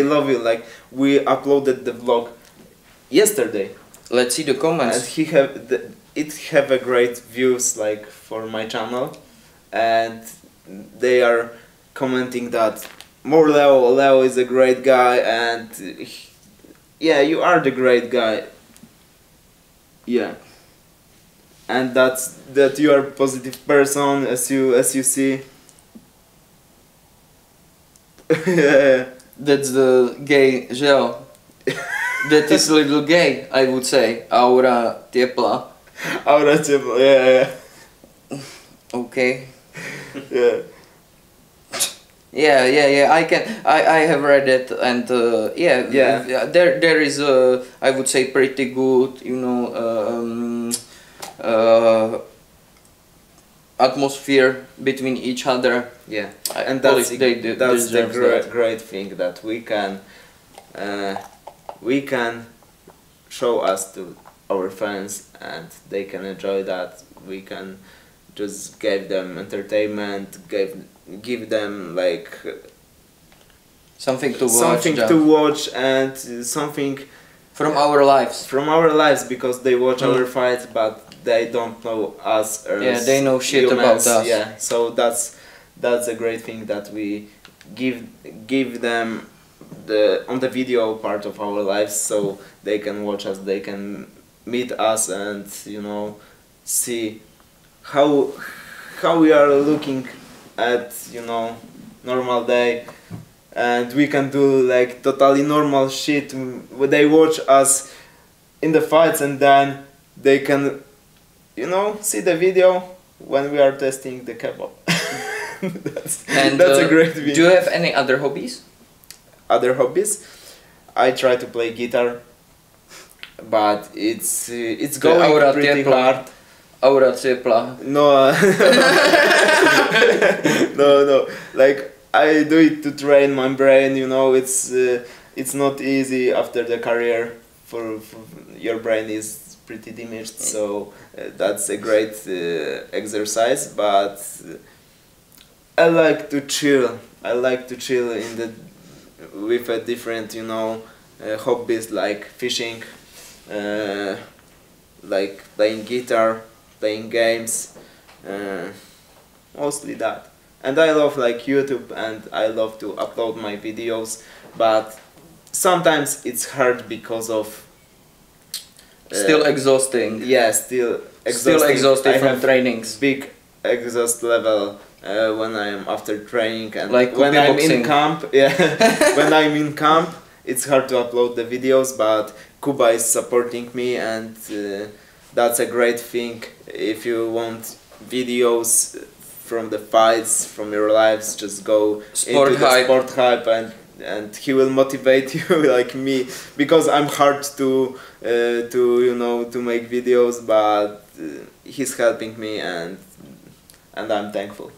love you. Like, we uploaded the vlog yesterday. Let's see the comments. And it have a great views like for my channel, and they are commenting that more Leo is a great guy, and yeah, you are the great guy. Yeah, and that you are a positive person, as you see. Yeah. That's the gay gel. That is a little gay, I would say. Aura tepla. Aura tepla, yeah. Okay. Yeah. Yeah. I have read it, and there is I would say pretty good, atmosphere between each other. Yeah, and that's the great thing, that we can show us to our fans, and they can enjoy that. We can just give them entertainment, give them like something to watch, and something from our lives, because they watch our fights, but they don't know us as they know shit humans. about us. Yeah, so that's a great thing, that we give them on the video part of our lives, so they can watch us, they can meet us, and see how we are looking at normal day, and we can do like totally normal shit. They watch us in the fights, and then they can see the video when we are testing the kebab. that's a great video. Do you have any other hobbies? Other hobbies? I try to play guitar, but it's going pretty hard. Aura tepla. No. No. Like, I do it to train my brain. It's not easy after the career. For your brain is pretty damaged, so that's a great exercise. But I like to chill. With a different, hobbies like fishing, like playing guitar, playing games, mostly that. And I love like YouTube, and I love to upload my videos, but sometimes it's hard because of still exhausting. Yeah, still exhausting. Still exhausting from trainings. Big exhaust level when I'm after training, and like when I'm in camp. Yeah, when I'm in camp, it's hard to upload the videos, but Kuba is supporting me, and that's a great thing. If you want videos from the fights, from your lives, just go into the Sport Hype, and he will motivate you like me, because I'm hard to make videos, but he's helping me, and I'm thankful.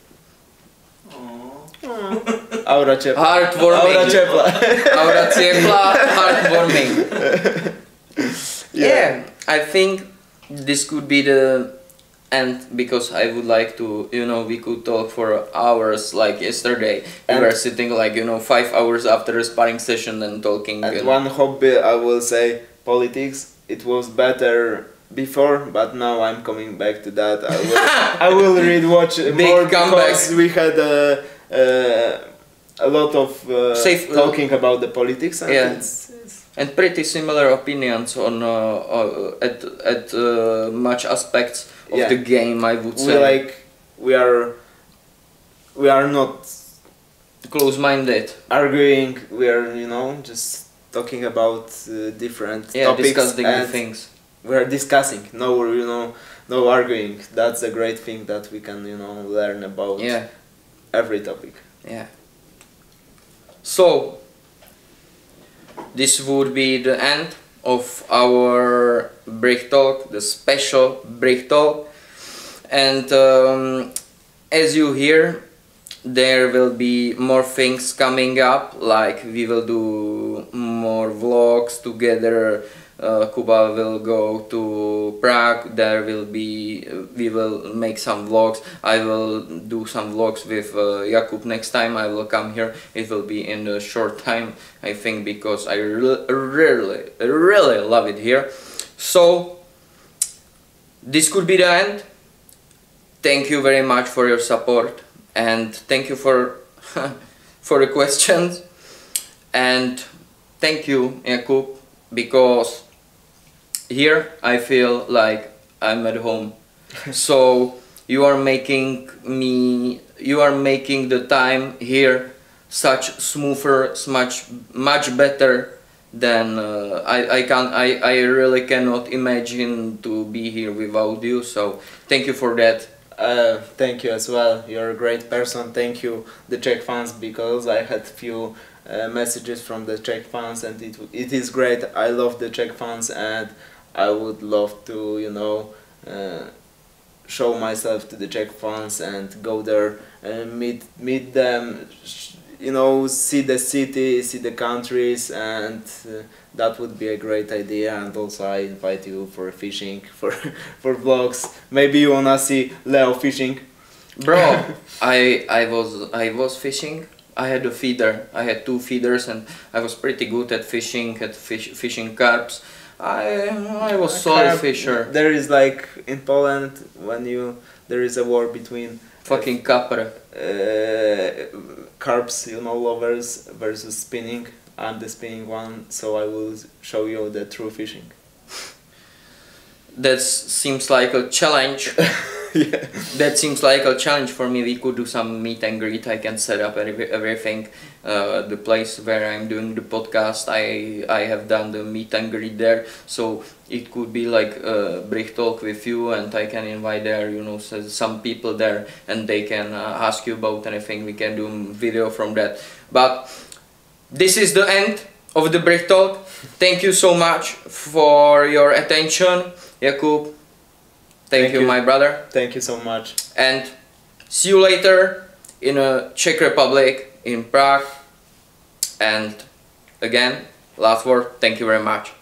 Aura tepla. Heartwarming. Aura tepla. Aura tepla, heartwarming. Yeah, I think this could be the end, because I would like to, we could talk for hours like yesterday. We were sitting like, 5 hours after a sparring session and talking. And one hobby, I will say, politics. It was better before, but now I'm coming back to that. I will watch more, because we had a lot of talking about the politics, and and pretty similar opinions on at much aspects of the game, I would say. We are not close-minded arguing. We are, you know, just talking about different topics, discussing the things. We are discussing. No, you know, no arguing. That's a great thing that we can, you know, learn about every topic. Yeah. So this would be the end of our Brichtalk, the special Brichtalk, and as you hear, there will be more things coming up, like we will do more vlogs together. Kuba will go to Prague. There will be, we will make some vlogs. I will do some vlogs with Jakub next time I will come here. It will be in a short time, I think, because I really love it here. So this could be the end. Thank you very much for your support, and thank you for for the questions, and thank you, Jakub, because here I feel like I'm at home. So you are making the time here such smoother, much better than I really cannot imagine to be here without you. So thank you for that. Thank you as well. You're a great person. Thank you, the Czech fans, because I had few messages from the Czech fans, and it is great. I love the Czech fans, and I would love to, you know, show myself to the Czech fans and go there and meet them, you know, see the city, see the countries, and that would be a great idea. And also I invite you for fishing, for vlogs. Maybe you wanna see Leo fishing. Bro, I was fishing. I had a feeder. I had 2 feeders, and I was pretty good at fishing, fishing carps. I was solid fisher. There is, like in Poland, there is a war between fucking kapr. Carps, you know, lovers versus spinning. I'm the spinning one, so I will show you the true fishing. That seems like a challenge. Yeah. That seems like a challenge for me. We could do some meet and greet. I can set up everything. The place where I'm doing the podcast, I have done the meet and greet there. So it could be like Brichtalk with you, and I can invite there, you know, some people there, and they can ask you about anything. We can do a video from that. But this is the end of the Brichtalk. Thank you so much for your attention, Jakub. Thank you, my brother. Thank you so much. And see you later in Czech Republic, in Prague. And again, last word, thank you very much.